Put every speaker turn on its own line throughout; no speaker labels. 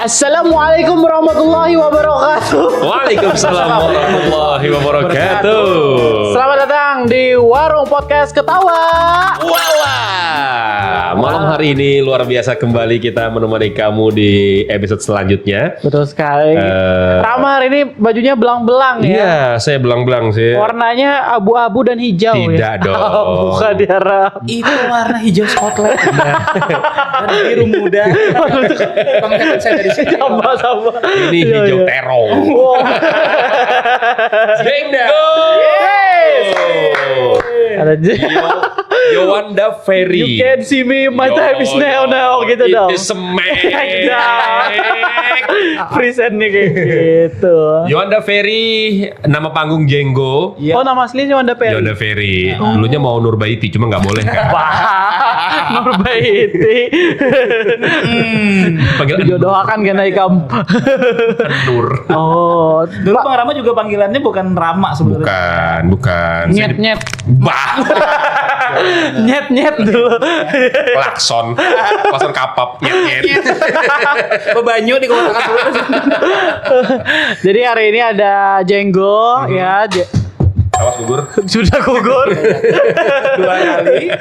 Assalamualaikum warahmatullahi wabarakatuh.
Waalaikumsalam warahmatullahi wabarakatuh.
Selamat datang di Warung Podcast Ketawa.
Wala. Malam hari ini luar biasa kembali kita menemani kamu di episode selanjutnya.
Betul sekali. Rama hari ini bajunya belang-belang ya.
Iya, saya belang-belang sih.
Warnanya abu-abu dan hijau ya.
Tidak dong.
Bukan diharap.
Itu warna hijau spotlight dan biru muda. Pengangkatan saya dari sini.
Sama-sama.
Ini
Iya,
hijau
iya.
terong.
Wow.
Jenggo.
Yes. Ada
Yowanda Ferry.
You can see me, my time is now gitu dong.
Itu semek.
Present nih kayak gitu.
Yowanda Ferry, nama panggung Jenggo.
Oh, nama aslinya Wanda Peri.
Yowanda Ferry. Dulunya mau Nurbaiti, cuma nggak boleh kan.
Wah, Nurbaiti.
Panggilan
Dijodohakan kan Ikam.
Nur.
Oh,
Dulu Bang Rama juga panggilannya bukan Rama sebenarnya.
Bukan.
nyet.
Bah.
Nyet dulu.
Klakson kapap. Nyet.
Bebanyu di kotakan dulu.
Jadi hari ini ada Jenggo ya.
Awas gugur.
Sudah gugur.
2 kali.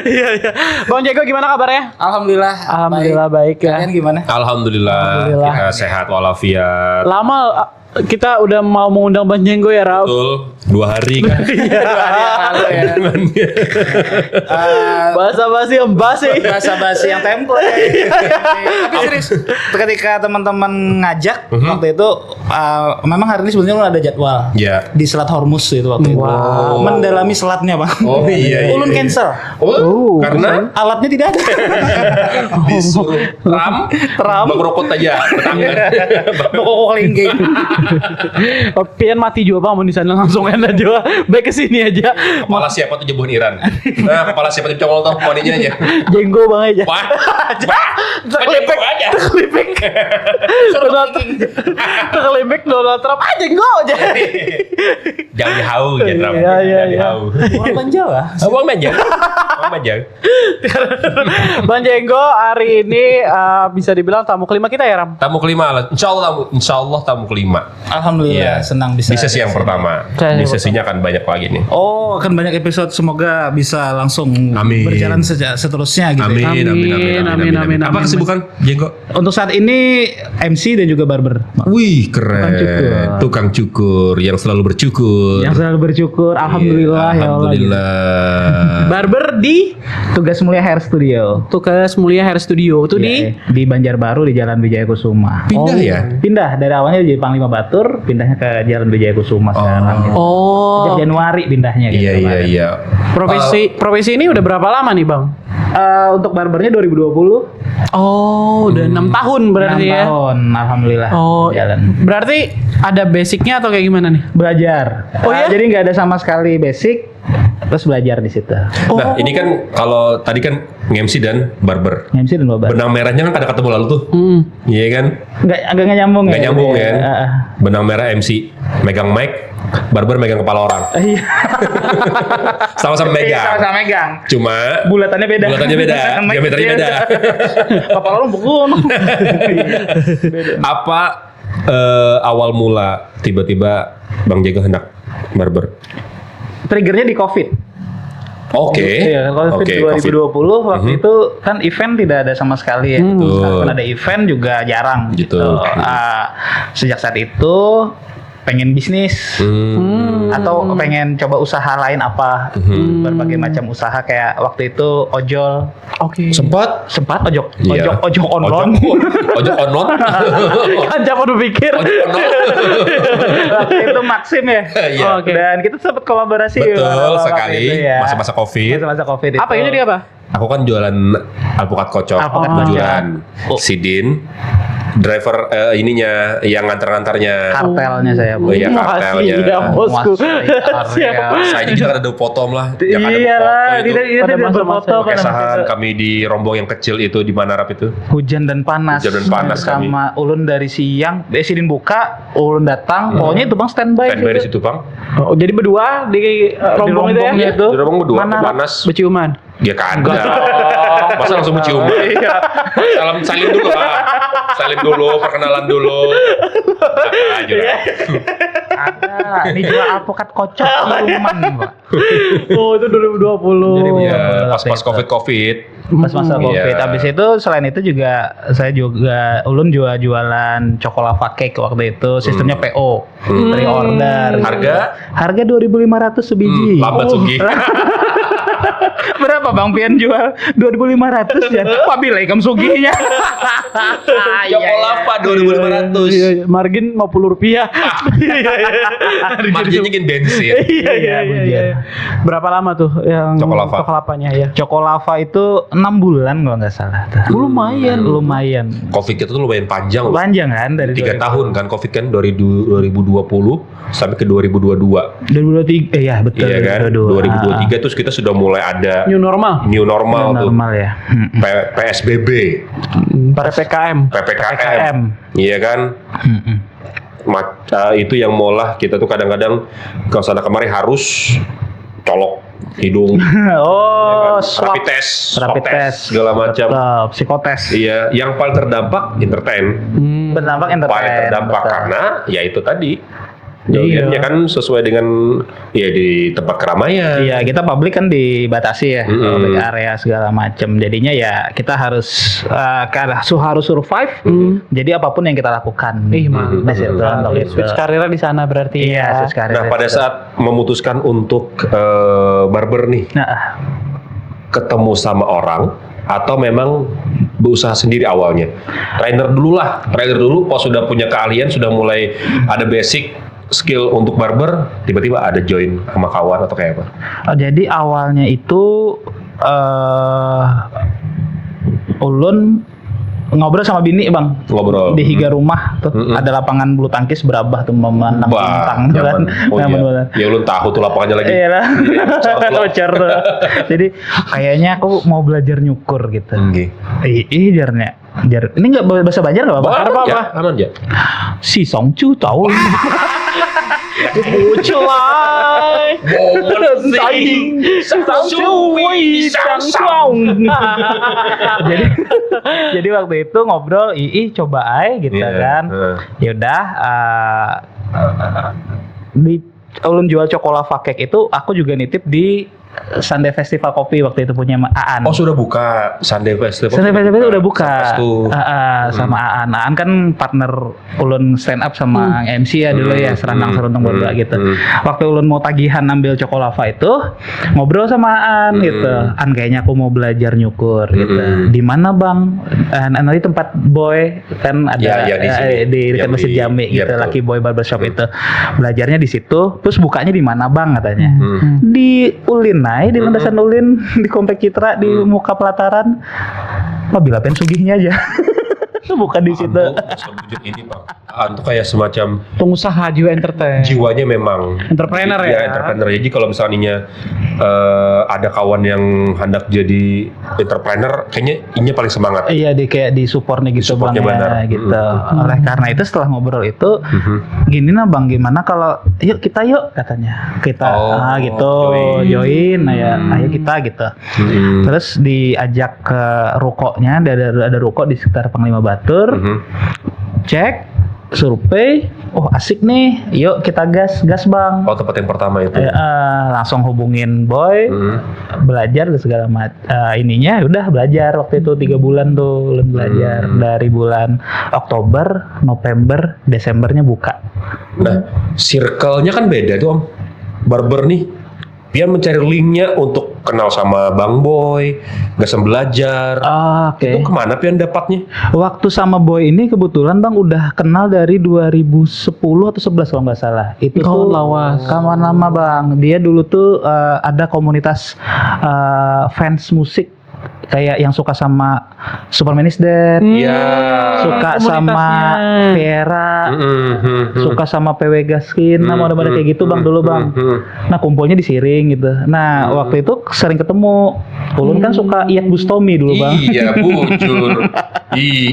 Iya. Bang Jenggo gimana kabarnya?
Alhamdulillah.
Alhamdulillah baik ya.
Kalian gimana?
Alhamdulillah. Kita sehat walafiat.
Lama kita udah mau mengundang Bang Jenggo ya, Rab.
Betul. 2 hari kan.
2 hari yang lalu ya.
Basa-basi yang basi.
Basa-basi yang template. Tapi serius, ketika teman-teman ngajak waktu itu, memang hari ini sebenarnya ada jadwal
Ya.
di Selat Hormuz itu waktu itu.
Wow.
Mendalami selatnya, Bang.
Oh, iya.
Ulun cancel.
Oh, karena
Alatnya tidak ada.
disuruh ram berokot aja bertangan.
Pokok lingging.
Pian mati juga Bang, mau di sana langsung enak juga. Baik ke sini aja.
Kepala siapa tuh jebuhan Iran? Nah, kepala siapa tuh congol tuh poninya aja.
Jenggo Bang aja.
Wah.
Terkelipik
aja.
Terkelipik Donald Trump. Jenggo aja.
Jangan jauh ya, Ram.
Iya.
Jangan jauh.
Orang Banjawa.
Abang Banjang. Abang Banjang.
Bang Jenggo hari ini bisa dibilang tamu kelima kita ya, Ram?
Tamu kelima, insya Allah tamu kelima.
Alhamdulillah senang bisa.
Di sesi yang pertama. Di sesinya akan banyak lagi nih.
Oh, akan banyak episode, semoga bisa langsung
Amin.
berjalan seterusnya gitu.
Amin,
Ya.
Amin.
Apa kesibukan Jenggo?
Untuk saat ini MC dan juga barber.
Wih, keren. Tukang cukur yang selalu bercukur.
Yang selalu bersyukur, alhamdulillah ya Allah.
Alhamdulillah.
Barber di
Tugas Mulia Hair Studio.
Tugas Mulia Hair Studio. Itu di
Di Banjarbaru di Jalan Wijaya Kusuma.
Pindah ya?
Pindah dari awalnya jadi Panglima Batur, pindahnya ke Jalan Wijaya Kusuma sekarang. Gitu.
Oh,
Sejak Januari pindahnya gitu. kemarin.
Iya.
profesi ini udah berapa lama nih, Bang?
Untuk barbernya 2020.
Oh, udah 6 tahun berarti
6
ya.
tahun, alhamdulillah.
Oh,
Jalan.
berarti ada basicnya atau kayak gimana nih?
Belajar.
Oh, ya?
Jadi nggak ada sama sekali basic, terus belajar di situ.
Nah, ini kan kalau tadi kan MC dan barber.
MC dan barber.
Benang merahnya kan kada ketemu lalu tuh. Iya kan?
Agak nggak nyambung
Nggak nyambung
ya.
kan? Benang merah MC megang mic, barber megang kepala orang.
Iya.
Sama-sama megang.
Sama-sama megang.
Cuma
Bulatannya beda.
diameternya beda.
Kepala lu bukun.
Apa awal mula tiba-tiba Bang Jenggo hendak barber?
Triggernya di COVID.
Oke.
Iya, COVID 2020 waktu itu kan event tidak ada sama sekali ya. Kalaupun ada event juga jarang gitu. Sejak saat itu pengen bisnis atau pengen coba usaha lain apa, berbagai macam usaha kayak waktu itu ojol.
Oke.
Sempat
Ojok
Iya.
ojok online.
Ojok online.
Kan siapa udah pikir.
Ojok online.
Waktu itu Maxim ya.
Iya.
Oke.
Dan kita sempat kolaborasi
Betul
waktu
sekali.
itu ya.
Masa-masa Covid.
Masa-masa COVID itu.
Apa ini dia, apa?
Aku kan jualan alpukat kocok,
Alpukat
jualan sidin, driver ininya yang ngantar-ngantarnya.
Kartelnya saya, Bu.
Oh iya, kartelnya.
Makasih ya, bosku.
Siap.
Saya juga kan ada potom lah.
Iyalah,
itu.
tidak
Pada
berfoto
Pakai sahan kami di rombong yang kecil itu di Manarap itu.
hujan dan panas.
Hujan dan panas
sama ulun dari siang, sidin buka, ulun datang, pokoknya itu Bang standby.
Standby di situ, Bang.
Oh, jadi berdua di rombong itu ya?
rombongnya itu.
Di rombong berdua,
Mana?
panas.
Berciuman.
Ya kagak. Masa langsung mencium?
Iya.
Salim dulu lah. Salim dulu, perkenalan dulu. Aja dah.
Ada, ini jual alpukat kocok ciuman, Pak.
Oh, itu 2020.
Ya, pas
Waktu itu.
COVID.
Pas masa
Hmm.
Covid.
Iya.
Habis itu selain itu juga saya juga ulun jualan cokolava cake waktu itu. Sistemnya PO, pre-order. Harga 2.500 sebiji.
Lambat Sugi.
Berapa Bang Pian jual? 2.500 ya. Pabilai kamu suginya.
Cokolava 2.500.
Iya, margin 50 rupiah.
Marginnya kan bensin.
Iya. Berapa lama tuh yang
Cokolava.
cokolavanya ya?
Cokolava itu 6 bulan kalau nggak salah. Lumayan.
COVID itu tuh lumayan panjang loh.
Panjang kan dari
3 tahun kan COVID kan dari 2020 sampai ke 2022.
2023. Ya betul.
Iya kan? 2023 terus kita sudah mulai ada
New normal.
new normal tuh.
Normal ya.
PSBB,
PPKM.
PPKM. Iya kan? Itu yang molah kita tuh kadang-kadang ke sana kemari harus colok hidung,
Oh, swab.
rapid test,
Rapid
swab
test.
segala macam.
Betul, psikotes.
Iya, yang paling terdampak entertain.
Berdampak entertain.
Paling terdampak
betul.
karena ya itu tadi.
Iya.
Jogetnya kan sesuai dengan ya di tempat keramaian.
Iya, kita publik kan dibatasi ya,
Mm-mm.
public area segala macam. Jadinya ya kita harus harus survive. Jadi apapun yang kita lakukan.
Mantap.
Nah, situ, untuk itu.
Switch karirnya di sana berarti
Iya,
ya.
switch karir.
Nah, pada saat memutuskan untuk barber nih,
Nah,
ketemu sama orang atau memang berusaha sendiri awalnya? Trainer dulu, pas sudah punya keahlian, sudah mulai ada basic skill untuk barber, tiba-tiba ada join sama kawan atau kayak apa?
jadi awalnya itu ulun ngobrol sama bini Bang.
Ngobrol.
Di Higa rumah tuh
Mm-mm.
ada lapangan bulu tangkis berabah tuh memandang bintang tuh kan.
Oh
Nyaman
iya.
banget.
Ya lu tahu tuh lapangannya lagi.
Iya lah.
Cor tuh.
Cor tuh. Jadi kayaknya aku mau belajar nyukur gitu. Jarnya. Ini nggak bahasa Banjar nggak apa-apa?
Aman ya, aman ya.
Si Song Chu tahu.
Uculai.
jadi waktu itu ngobrol coba aja gitu
Iya,
kan. Yaudah di ulun jual cokolava cake itu aku juga nitip di Sunday Festival Kopi waktu itu punya Aan.
Oh sudah buka Sunday Festival.
Sunday Festival itu udah buka. Sama Aan. Aan kan partner ulun stand up sama MC ya dulu ya, serantang seruntung berdua gitu. Waktu ulun mau tagihan ambil cokolava itu ngobrol sama Aan gitu. Aan kayaknya aku mau belajar nyukur gitu. Di mana Bang? Nanti tempat Boy kan ada
Ya, di sini.
di dekat
Yang
Masjid
di-
Jami
iya,
gitu,
betul.
Lucky Boy Barbershop itu. Belajarnya di situ. Terus bukanya di mana Bang katanya? Di Ulin naik di landasan Ulin di Komplek Citra di muka pelataran. Bila pen sugihnya aja. Bukan di situ.
Sebujur ini Bang. Itu kayak semacam
Pengusaha jiwa entertain.
jiwanya memang
Entrepreneur ya?
entrepreneur. Jadi kalau misalnya ada kawan yang hendak jadi entrepreneur, kayaknya ini paling semangat.
Iya kayak di supportnya gitu Bang
Supportnya
ya,
benar.
gitu. Oleh karena itu setelah ngobrol itu gini nah Bang, gimana kalau yuk kita katanya. Kita gitu join ayo kita gitu. Terus diajak ke rukonya, ada ruko di sekitar Panglima Batur. Cek survei, asik nih, yuk kita gas Bang.
Oh tempat yang pertama itu.
Langsung hubungin Boy, belajar dan segala ininya, udah belajar waktu itu 3 bulan tuh belajar dari bulan Oktober, November, Desembernya buka.
Nah, circle-nya kan beda tuh Om. Barber nih, dia mencari linknya untuk kenal sama Bang Boy, gasem belajar.
Oke.
Itu kemana Pian dapatnya?
Waktu sama Boy ini kebetulan Bang udah kenal dari 2010 atau 11 kalau nggak salah. Itu
Kawan
tuh
lawas.
kawan lama Bang. Dia dulu tuh ada komunitas fans musik kayak yang suka sama Superman is Dead,
Iya.
suka sama
komunitasnya.
Vera, suka sama PW Gaskin, model-model kayak gitu Bang dulu Bang. Nah kumpulnya di Siring gitu. Nah waktu itu sering ketemu. Ulun kan suka Iyat Bustomi dulu Bang.
Iya, bujur.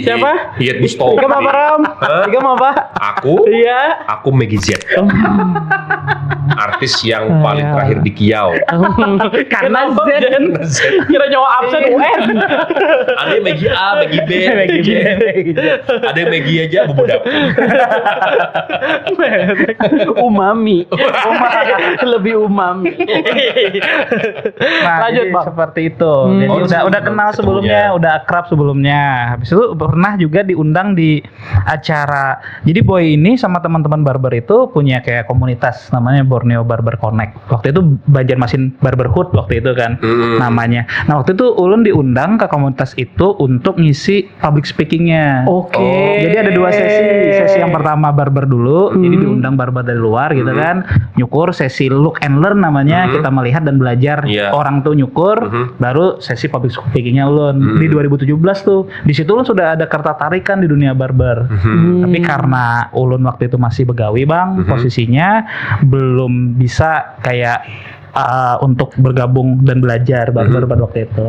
Siapa?
Iyat Bustomi.
Tiga apa Ram?
Hah?
Tiga apa?
Aku?
Iya.
Aku Meggy Z. artis yang paling terakhir di Kiau.
Karena Z.
Kira nyawa absen UN.
Ada yang Megi A, Megi B, Megi C. Ada yang Megi aja bumbu dapur.
Umami. Lebih umami.
Nah,
Lanjut,
jadi
Bang.
seperti itu. Jadi
Oh,
udah kenal sebelumnya, udah akrab sebelumnya. Habis itu pernah juga diundang di acara. Jadi Boy ini sama teman-teman barber itu punya kayak komunitas namanya Borneo Barber Connect. Waktu itu Banjarmasin Barberhood waktu itu kan namanya. Nah, waktu itu Ulun diundang ke komunitas itu untuk ngisi public speakingnya.
Oke.
Jadi ada 2 sesi. Sesi yang pertama barber dulu, jadi diundang barber dari luar gitu kan. Nyukur sesi look and learn namanya, kita melihat dan belajar
Iya.
orang tuh nyukur, baru sesi public speakingnya Ulun. Di 2017 tuh. Di situ Ulun sudah ada ketertarikan di dunia barber. Tapi karena Ulun waktu itu masih begawi, Bang, posisinya belum bisa kayak untuk bergabung dan belajar barber pada waktu itu.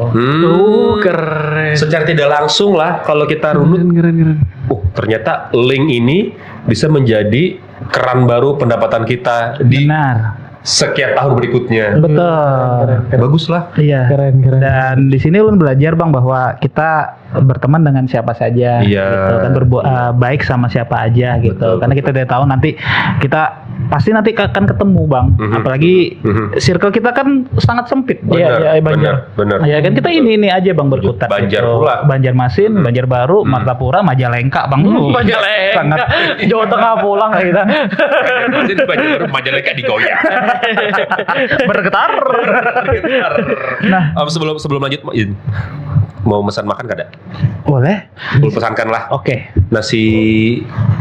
Keren.
Secara tidak langsung lah kalau kita runut,
Keren.
ternyata link ini bisa menjadi keran baru pendapatan kita di
Benar.
sekian tahun berikutnya.
Betul.
Bagus lah.
Iya.
Keren.
Dan di sini Ulun belajar, Bang, bahwa kita berteman dengan siapa saja,
Iya.
gitu, dan berbuat baik sama siapa aja, gitu. Karena kita tidak tahu nanti kita pasti nanti akan ketemu, Bang. Apalagi circle kita kan sangat sempit.
Benar,
Banjar.
benar.
Ya kan kita ini aja, Bang, berkutat.
Banjar
gitu.
pula.
Banjarmasin, Banjarbaru, Martapura, Majalengka, Bang.
Majalengka.
Sangat.
Jawa Tengah pulang kita.
Majalengka digoyang.
Bergetar.
Nah, sebelum lanjut, mau pesan makan gak ada?
Boleh.
Boleh pesankan lah.
Oke.
Nasi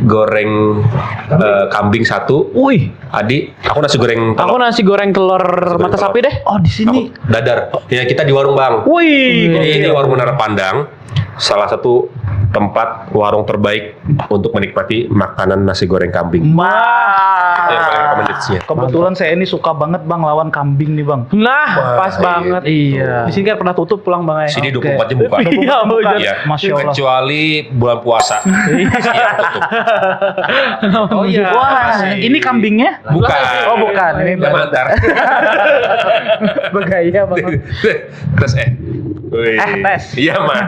goreng kambing 1.
Wih.
Adi, aku nasi goreng
Aku
telur.
nasi goreng telur mata
telur.
sapi deh.
Oh, di sini.
Aku dadar. Ya kita di warung Bang.
Wih.
Ini warung Menara Pandang. Salah satu tempat warung terbaik untuk menikmati makanan nasi goreng kambing. Itu yang paling recommended-nya.
Kebetulan saya ini suka banget, Bang, lawan kambing nih, Bang.
Nah, pas banget.
Iya.
Di sini kan pernah tutup pulang Bang ya.
Sini
Oke.
24 jam buka.
Iya, bener.
Iya.
Masya Allah.
Kecuali bulan puasa. Siang tutup.
Oh iya.
Wah,
masih.
ini kambingnya?
Bukan.
Oh, bukan. Ini
Udah mantar.
bergaya, Bang.
Terus Wih.
tes.
Iya, mah.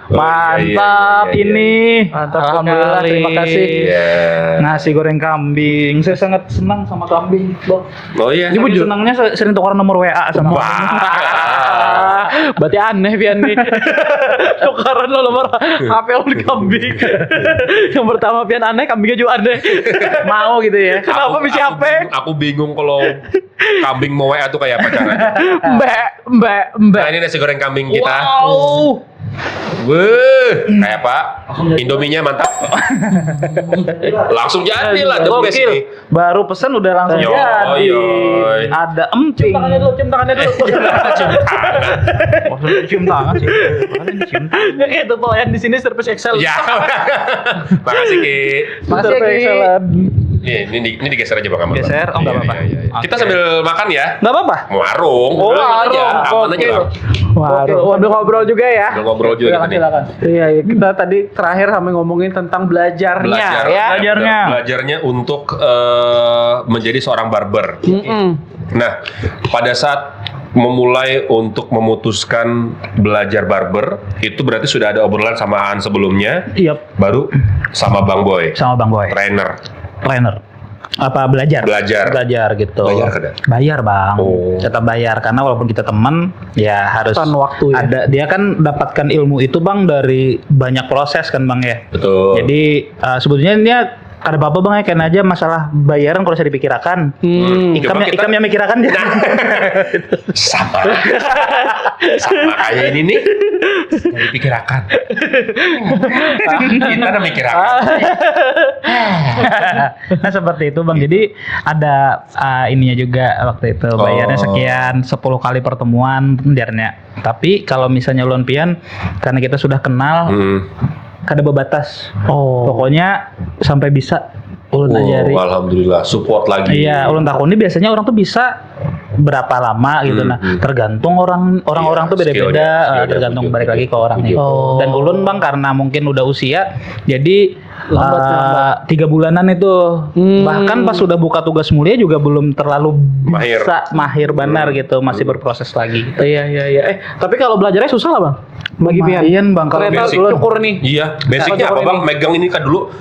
Mantap
iya.
ini.
Mantap
Alhamdulillah,
sekali.
terima kasih.
Iya.
Nasi goreng kambing. Saya sangat senang sama kambing, Bang.
Oh iya.
Ini senangnya sering tukar nomor WA sama
Wah.
Berarti aneh Pian nih. Tukaran lo nomor HP lo di kambing. Yang pertama Pian aneh, kambingnya juga aneh.
mau gitu ya.
Kenapa bisa HP?
Aku bingung kalau kambing mau WA tuh kayak apa caranya.
Mbak.
Nah, ini nasi goreng kambing kita.
Wow.
Kayak apa? Indominya mantap. Langsung jadi lah the best
Gokil.
ini.
Baru pesan udah langsung
Yo,
jadi.
yoy.
Ada emping.
Cium tangannya dulu.
Maksudnya cium tangan sih. Maksudnya cium tangan.
Itu pelayan di sini service Excel.
Ya. Makasih Ki.
Makasih, Ki.
Excelan.
Ini digeser aja Bang Amal.
Geser? Oh, nggak
Iya,
apa-apa.
iya, iya. Kita
Oke.
sambil makan ya.
Nggak apa-apa.
Warung.
Oh,
Aman aja,
warung.
aman aja
Oke.
Bang.
Waduh, udah ngobrol juga ya.
Udah ngobrol juga kita nih.
Iya, kita tadi terakhir sampai ngomongin tentang belajarnya ya.
Belajarnya.
Untuk menjadi seorang barber. Nah, pada saat memulai untuk memutuskan belajar barber, itu berarti sudah ada obrolan sama Aan sebelumnya,
Yap.
baru sama Bang Boy,
Sama Bang Boy.
trainer.
Apa belajar gitu.
Bayar kan?
Bayar, Bang.
Oh.
Tetap bayar karena walaupun kita teman ya harus
Kan waktu ya.
ada, dia kan dapatkan ilmu itu, Bang, dari banyak proses kan, Bang ya.
Betul.
Jadi sebetulnya dia ada apa-apa, Bang, ya, kan aja masalah bayaran kalau bisa dipikirkan.
Coba kita-
Ikam yang mikirkan dia.
sama kayak ini nih, yang dipikirkan. Kita udah mikirkan.
Nah, seperti itu, Bang. Jadi ada ininya juga waktu itu bayarnya sekian 10 kali pertemuan biarnya. Tapi kalau misalnya Ulun Pian karena kita sudah kenal, kada berbatas. Pokoknya sampai bisa Ulun ajari.
Alhamdulillah, support lagi.
Iya, Ulun takuni biasanya orang tuh bisa berapa lama gitu. Nah, tergantung orang-orang tuh beda-beda,
skillnya,
tergantung
betul,
balik
betul.
lagi ke orangnya.
Oh.
Dan Ulun Bang karena mungkin udah usia, jadi
Lambat.
3 bulanan itu. Bahkan pas sudah buka tugas mulia juga belum terlalu
Mahir.
bisa mahir benar gitu, masih berproses lagi. Gitu.
Iya. Tapi kalau belajarnya susah lah bang. Bagi Pian.
Lumayan Bang kalau
Kereta
basic.
cukur nih.
Iya, basicnya apa bang? Megang ini kan dulu,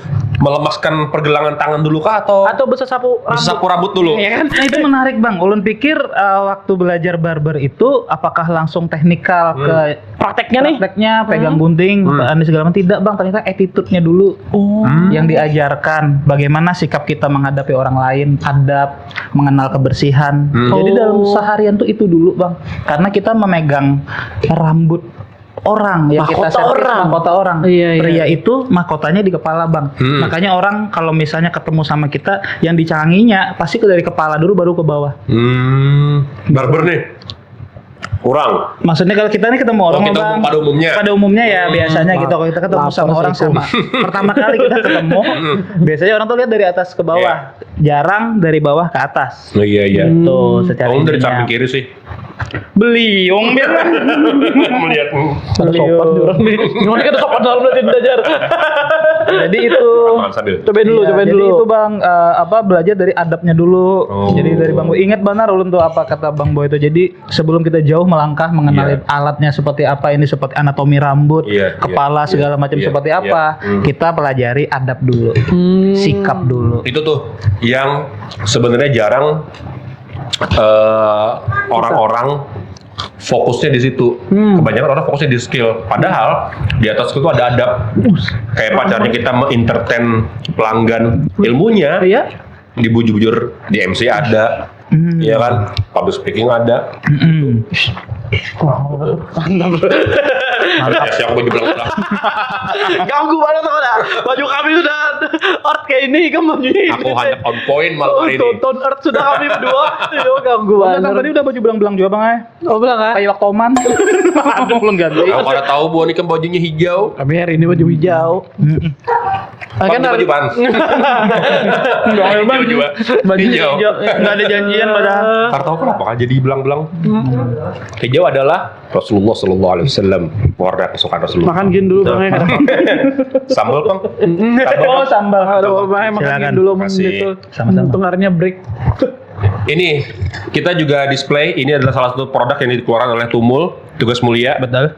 melemaskan pergelangan tangan dulu kah atau
Bisa sapu rambut.
sapu rambut dulu?
Iya kan?
Nah, itu menarik Bang. Ulun pikir waktu belajar barber itu apakah langsung teknikal ke
Prakteknya nih.
prakteknya pegang gunting, ini segala macam, tidak Bang, ternyata attitude-nya dulu yang diajarkan, bagaimana sikap kita menghadapi orang lain, adab, mengenal kebersihan. Jadi dalam seharian tuh itu dulu Bang, karena kita memegang rambut orang yang kita
Mahkota
servis,
orang.
mahkota orang.
Iya.
Pria itu mahkotanya di kepala Bang. Makanya orang kalau misalnya ketemu sama kita yang dicanginya pasti dari kepala dulu baru ke bawah.
Barber nih. Kurang.
Maksudnya kalau kita nih ketemu orang
kita
Bang,
pada umumnya.
pada umumnya ya biasanya gitu, kalau kita ketemu sama orang sama pertama kali kita ketemu biasanya orang tuh lihat dari atas ke bawah, jarang dari bawah ke atas.
Oh iya.
Tuh secara
Kamu dari
intinya.
samping kiri sih.
Beliung biar
Melihat.
Ada sopan nih orang nih. Gimana kita sopan dalam berarti belajar.
jadi itu
Makan sambil.
Cobain dulu,
Iya,
cobain
jadi
dulu.
itu Bang belajar dari adabnya dulu.
Oh.
Jadi dari Bang Boy, ingat benar ulun tuh apa kata Bang Boy itu. Jadi sebelum kita jauh melangkah mengenali alatnya seperti apa, ini seperti anatomi rambut,
Iya,
kepala
iya,
segala macam
iya,
seperti
iya.
apa, kita pelajari adab dulu, sikap dulu.
Itu tuh yang sebenarnya jarang orang-orang fokusnya di situ. Kebanyakan orang fokusnya di skill. Padahal di atas skill itu ada adab. Kayak pacarnya kita entertain pelanggan ilmunya.
Iya.
Di bujur-bujur di MC ada. Iya kan? Public speaking ada. Ada siang baju belang-belang.
Ganggu banget tuh ada. Baju kami sudah art kayak ini kan bajunya.
Aku hanya on point malam hari ini.
Tonton art sudah kami berdua. Yo ganggu
Kan
banget.
tadi udah baju belang-belang juga Bang
Oh bilang kan?
kayak waktu Oman. Belum ganti.
Aku pada tahu Bu ini kan bajunya hijau.
Kami hari ini baju hijau.
Bang, ini baju ban. Hijau juga.
Bajunya hijau. Enggak ada janjian padahal.
Ntar tahu kenapa kan jadi belang-belang. Hijau adalah Rasulullah Sallallahu Alaihi Wasallam, warna kesukaan Rasulullah.
Makan gin dulu bang.
Sambal bang.
Oh, sambal.
Aduh bang makan
Silakan.
gin dulu
Makasih.
gitu.
Sama-sama.
Tengahnya break.
Ini kita juga display. Ini adalah salah satu produk yang dikeluarkan oleh Tumul, Tugas Mulia.
Betul.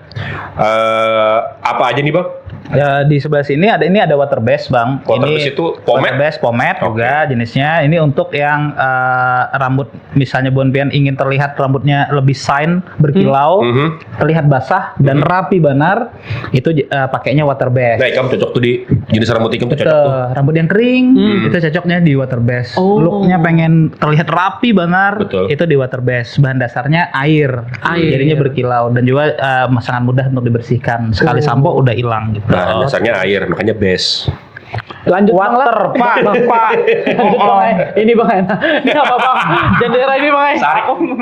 Apa aja nih bang?
Ya, di sebelah sini ada water base Bang.
Water base itu pomade?
Water base pomade juga jenisnya. Ini untuk yang rambut misalnya Bon Pian ingin terlihat rambutnya lebih shine, berkilau, terlihat basah dan rapi benar. Itu pakainya water base.
Nah, kamu cocok tuh di jenis rambut ikam tuh cocok tuh.
Rambut yang kering itu cocoknya di water base. Looknya pengen terlihat rapi benar,
Betul.
itu di water base. Bahan dasarnya air. Jadinya berkilau dan juga sangat mudah untuk dibersihkan. Sekali sampo udah hilang gitu.
Nah, dasarnya air, makanya base.
Lanjut bang lah.
Water, Pak.
Lanjut bang. Ini bang. Ini apa bang? Jendera ini bang.
Sari.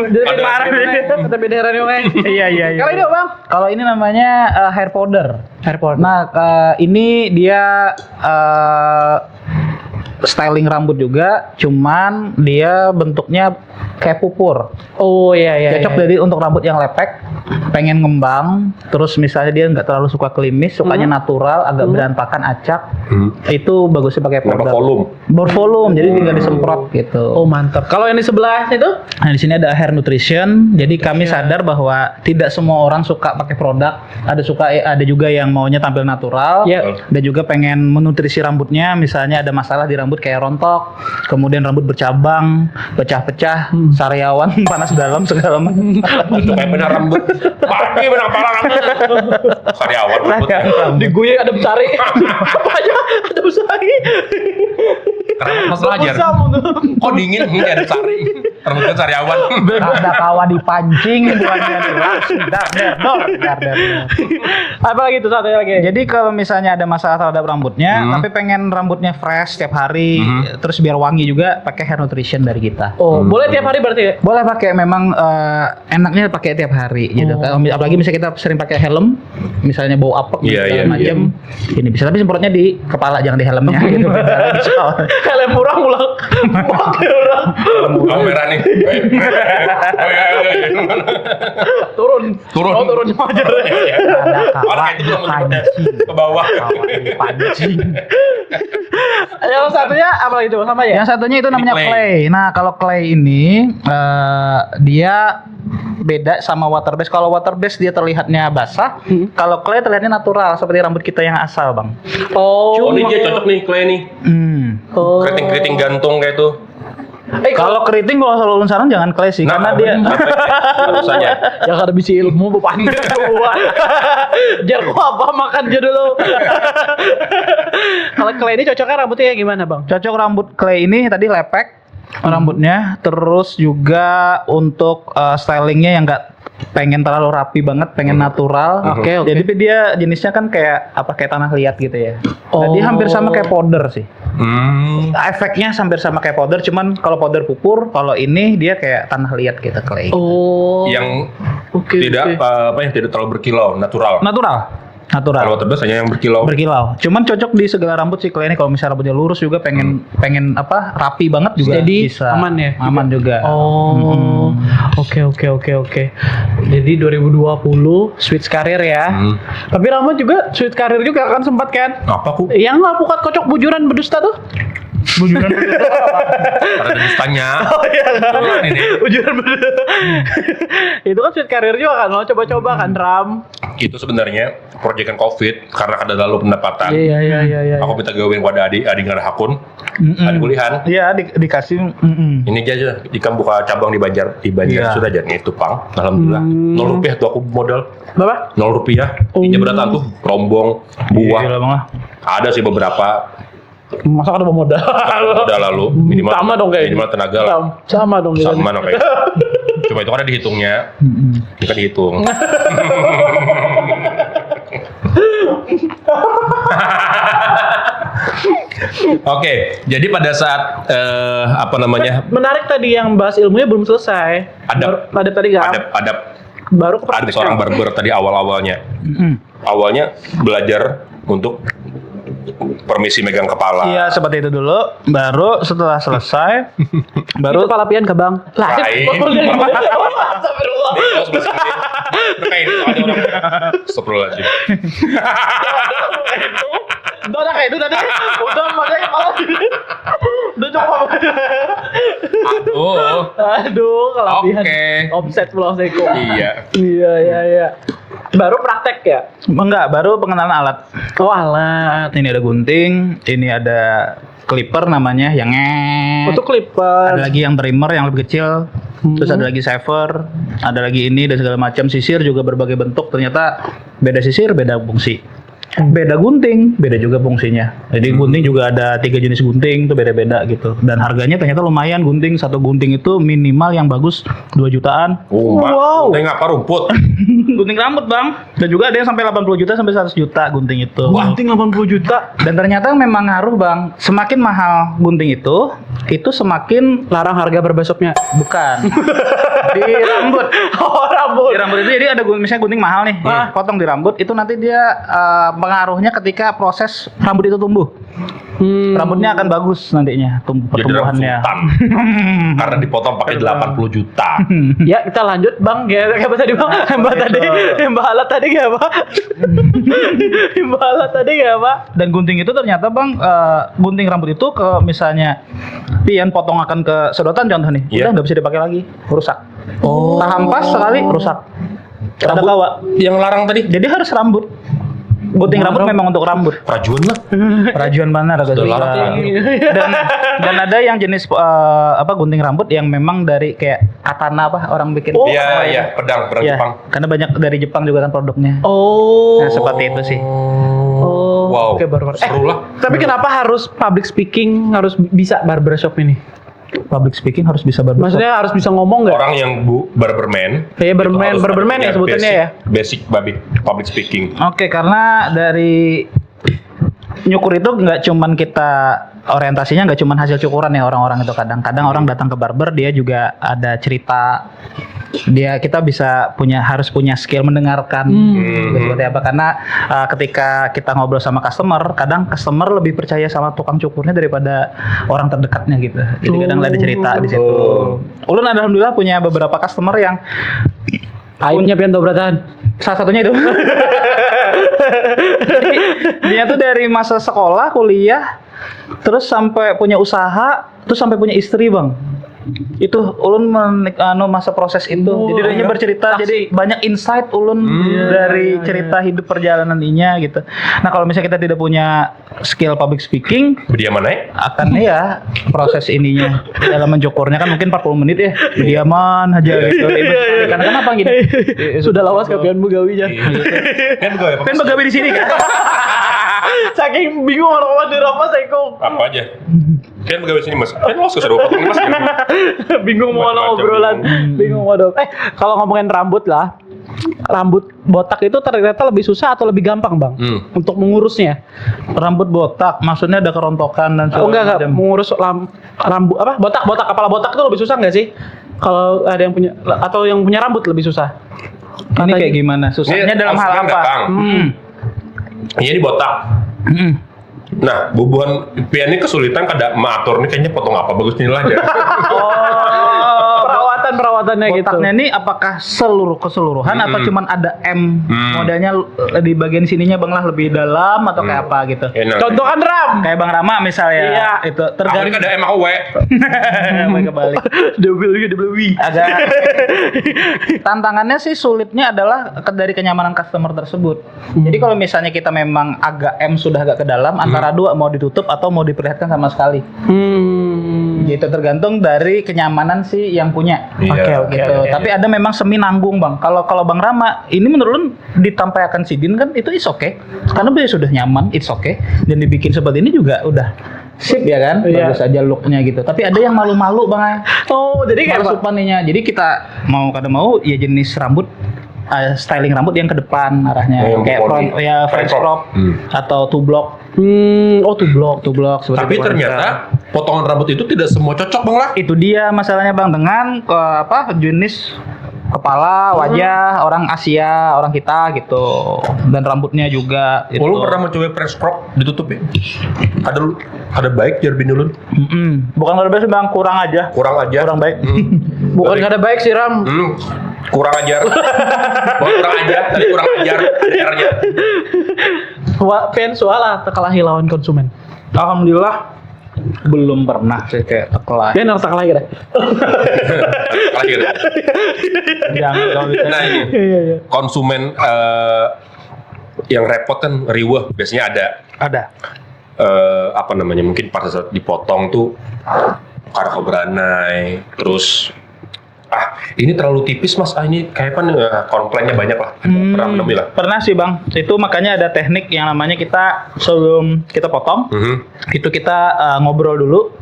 Jendera ini. Kata bendera ini bang.
Iya.
Kalau ini bang.
Kalau ini namanya hair powder.
Hair powder.
Nah, ini dia styling rambut juga, cuman dia bentuknya kayak pupur.
Oh iya.
Cocok dari untuk rambut yang lepek, pengen ngembang, terus misalnya dia nggak terlalu suka klimis, sukanya natural, agak berantakan, acak. Itu bagusnya pakai
Kenapa
powder.
volume?
Bervolume, jadi tinggal disemprot gitu.
Oh mantap. Kalau yang di sebelah itu?
Nah, di sini ada hair nutrition. Jadi kami sadar bahwa tidak semua orang suka pakai produk. Ada juga yang maunya tampil natural.
Iya.
Ada juga pengen menutrisi rambutnya. Misalnya ada masalah di rambut kayak rontok, kemudian rambut bercabang, pecah-pecah, sariawan, panas dalam segala macam.
Itu kayak benar rambut. Pagi benar kepala rambut. Sariawan rambut.
Di gue ada besari. Apa aja ada besari.
Karena masalah aja. Kok dingin? Enggak ada sari. Rambutnya sariawan.
Ada kawa dipancing buahnya langsung dar.
Apa lagi tuh satunya lagi?
Jadi kalau misalnya ada masalah terhadap rambutnya, tapi pengen rambutnya fresh setiap hari, terus biar wangi juga, pakai hair nutrition dari kita.
Oh boleh tiap hari berarti ya?
Boleh pakai, memang enaknya pakai tiap hari gitu. Apalagi misalnya kita sering pakai helm, misalnya bau apek
Iya,
segala
iya,
macam. Ini bisa, tapi semprotnya di kepala, jangan di helmnya gitu.
Kayak lem urang ulang. Pakai urang.
Kamera nih.
Turun. Oh, turun aja.
Ada kawa
Orang itu belum
pancing.
ke bawah.
Kawa pancing.
Yang satunya apa lagi coba sama ya?
Yang satunya itu namanya
clay.
clay. Nah, kalau clay ini dia beda sama water base. Kalau water base dia terlihatnya basah, kalau clay terlihatnya natural seperti rambut kita yang asal, Bang.
Oh, ini dia cocok nih clay nih.
Oh.
Keriting-keriting gantung kayak tuh.
Kalau keriting gua selalu saran jangan clay sih, karena dia
harus aja.
Ya kada bisa ilmu bepandir gua. Jar gua apa makan aja dulu. Kalau clay ini cocoknya rambutnya gimana, Bang?
cocok rambut clay ini tadi lepek rambutnya, terus juga untuk stylingnya yang enggak pengen terlalu rapi banget, pengen natural.
Oke.
Jadi dia jenisnya kan kayak tanah liat gitu ya. Nah, dia hampir sama kayak powder sih. Efeknya hampir sama kayak powder, cuman kalau powder pupur, kalau ini dia kayak tanah liat gitu clay.
Oh.
Yang
Oke,
tidak yang tidak terlalu berkilau, natural.
Natural.
Kalau water base hanya yang berkilau.
Berkilau. Cuman cocok di segala rambut sih clay ini. Kalau misalnya rambutnya lurus juga pengen rapi banget juga
Jadi
bisa.
aman ya?
Aman juga.
Oh. Oke. Jadi 2020 switch karir ya. Tapi rambut juga switch karir juga kan sempat kan?
Apa ku?
Yang alpukat kocok bujuran berdusta tuh?
Bujuran
Karena ada dustanya.
Oh iya kan?
Ini.
Bujuran berdusta. Itu kan switch karir juga kan? Lo coba-coba kan Ram?
Itu sebenarnya proyekan COVID karena ada lalu pendapatan.
Iya.
Aku minta gawein pada adik nggak ada hakun. Adik kuliahan.
Iya, dikasih.
Ini aja, Ikam buka cabang di Banjar
Iya.
sudah aja nih Tupang. Alhamdulillah. 0 rupiah tuh aku modal.
Berapa?
0 rupiah. Ini beratan tuh rombong buah.
Gila banget.
Ada sih beberapa.
Masa ada modal?
Udah lalu minimal
Sama dong kayak
minimal tenaga lah.
Sama dong kayak
Sama dong kayak. Coba itu kan ada dihitungnya. Ini kan dihitung. Oke, jadi pada saat
Menarik tadi yang bahas ilmunya belum selesai. Adab tadi kan?
ada
Baru ke
ada seorang barber tadi awalnya. Awalnya belajar untuk permisi megang kepala.
Iya, seperti itu dulu. Baru setelah selesai
Baru kepala pian ke Bang.
Lain.
Astagfirullah.
Kayak ini ada orang. Astagfirullahaladzim.
Udah kayak itu tadi. Udah makanya kepala. Udah coba. Aduh, kelabihan.
Oke.
Offset pulau Seko.
Iya.
Iya. Baru praktek ya?
Enggak, baru pengenalan alat.
Oh, alat.
Ini ada gunting, ini ada clipper namanya yang
Untuk clipper.
ada lagi yang trimmer yang lebih kecil, terus ada lagi shaver, ada lagi ini dan segala macam. Sisir juga berbagai bentuk, ternyata beda sisir beda fungsi, beda gunting beda juga fungsinya. Jadi gunting juga ada 3 jenis gunting, itu beda-beda gitu, dan harganya ternyata lumayan. Satu gunting itu minimal yang bagus 2 jutaan.
Wow.
Gunting apa rumput?
Gunting rambut Bang, dan juga ada yang sampai 80 juta sampai 100 juta gunting itu.
Gunting 80 juta.
Dan ternyata memang ngaruh Bang, semakin mahal gunting itu semakin
Larang harga berbesoknya.
bukan di rambut.
Oh, rambut.
Di rambut itu jadi ada misalnya gunting mahal nih, potong di rambut itu nanti dia pengaruhnya ketika proses rambut itu tumbuh. Rambutnya akan bagus nantinya
Jadi rambut
pertumbuhannya.
sultan. Karena dipotong pakai 80 juta.
Ya, kita lanjut Bang. Kayak apa tadi Bang? Mbak alat tadi gak apa? Mbak alat tadi gak apa?
Dan gunting itu ternyata Bang, gunting rambut itu ke misalnya pian potong akan ke sedotan contoh nih,
Iya.
udah nggak bisa dipakai lagi, rusak. Tahampas sekali rusak. Ada kawa.
Yang larang tadi
Jadi harus rambut. Gunting rambut memang untuk rambut.
rajuan lah.
Rajuan mana ada
Sudah
juga.
larang.
Dan ada yang jenis gunting rambut yang memang dari kayak katana orang bikin.
Iya, pedang
Ya,
Jepang.
karena banyak dari Jepang juga kan produknya.
Oh.
Nah, seperti itu sih.
Oh.
Wow.
Oke, barber.
Seru lah.
Tapi kenapa harus public speaking, harus bisa barbershop ini?
Public speaking harus bisa barbershop.
Maksudnya harus bisa ngomong nggak?
Orang yang barberman.
Kayak
itu harus
barberman
ada
ya sebutannya ya?
Basic public speaking.
Oke, karena dari nyukur itu nggak cuman kita orientasinya nggak cuma hasil cukuran ya orang-orang itu. Kadang-kadang orang datang ke barber dia juga ada cerita. Kita harus punya skill mendengarkan seperti apa, karena ketika kita ngobrol sama customer, kadang customer lebih percaya sama tukang cukurnya daripada orang terdekatnya gitu. Jadi kadang ada cerita di situ. Ulun alhamdulillah punya beberapa customer yang
Aibnya pian dobratan.
salah satunya itu. Jadi, dia tuh dari masa sekolah, kuliah, terus sampai punya usaha, terus sampai punya istri, Bang. Itu ulun masa proses itu. Jadi dia bercerita, jadi banyak insight ulun dari cerita hidup perjalanan ininya gitu. Nah, kalau misalnya kita tidak punya skill public speaking,
Berdiaman aja.
akan ya proses ininya dalam mencukurnya kan mungkin 40 menit ya. Berdiaman aja gitu. Karena kenapa gini?
Sudah lawas kapian begawinya.
Kan begawe di sini kan.
Saking bingung orang di apa Seko.
Apa aja? Kan begawe sini Mas. Kan los sudah potong Mas.
Bingung mau
Macam-macam
obrolan. Bingung mau kalau ngomongin rambut lah. Rambut botak itu ternyata lebih susah atau lebih gampang, Bang? Untuk mengurusnya.
Rambut botak, maksudnya ada kerontokan dan
Enggak. Mengurus rambut apa? Botak, kepala botak itu lebih susah nggak sih? Kalau ada yang punya atau yang punya rambut lebih susah.
Ini kayak gimana? Susahnya dalam hal apa?
Ini botak. Nah, bubuhan pian ini kesulitan kada maatur nih kayaknya potong apa bagus inilah aja.
Perawatannya gitu.
Botaknya ini apakah keseluruhan atau cuman ada M modelnya di bagian sininya Bang lah lebih dalam atau kayak apa gitu?
Contoh kan Ram.
Kayak Bang Rama misalnya.
Iya.
Itu
Aku
tergantung.
kada emang we.
Kebalik.
W.
Agak tantangannya sih sulitnya adalah dari kenyamanan customer tersebut. Jadi kalau misalnya kita memang agak M sudah agak ke dalam, antara dua mau ditutup atau mau diperlihatkan sama sekali. Gitu tergantung dari kenyamanan si yang punya.
Iya.
Gitu. Tapi ada memang semi nanggung, Bang. Kalau Bang Rama ini menurut ditampaikan sidin kan itu is okay. Karena dia sudah nyaman, it's okay. Dan dibikin seperti ini juga udah sip ya kan?
Iya.
Bagus aja looknya gitu. Tapi ada yang malu-malu, Bang.
Oh, jadi kayak
Malu supaninya. Jadi kita mau ya jenis rambut styling rambut yang ke depan arahnya kayak front French crop atau two block. Two block.
Tapi ternyata potongan rambut itu tidak semua cocok Bang lah.
Itu dia masalahnya Bang dengan jenis kepala, wajah orang Asia, orang kita gitu. Dan rambutnya juga gitu.
Lu pernah mencoba French crop ditutup ya? Ada baik jar binulun.
Bukan nggak ada baik sih Bang, kurang aja.
Kurang
baik.
bukan nggak ada baik sih Ram.
Kurang ajar. Kurang ajar, tadi kurang ajar ajarnya.
Pen soal terkalahi lawan konsumen.
Alhamdulillah belum pernah sih kayak terkelahi.
Dia harus terkalahi kan?
Kalah gitu. Nah ini
Iya.
konsumen yang repot kan riweh biasanya ada apa namanya mungkin pada saat dipotong tuh karena keberanai terus ini terlalu tipis Mas, ini kayak komplainnya banyak lah. Pernah menemui lah.
Pernah sih Bang, itu makanya ada teknik yang namanya kita sebelum kita potong itu kita ngobrol dulu,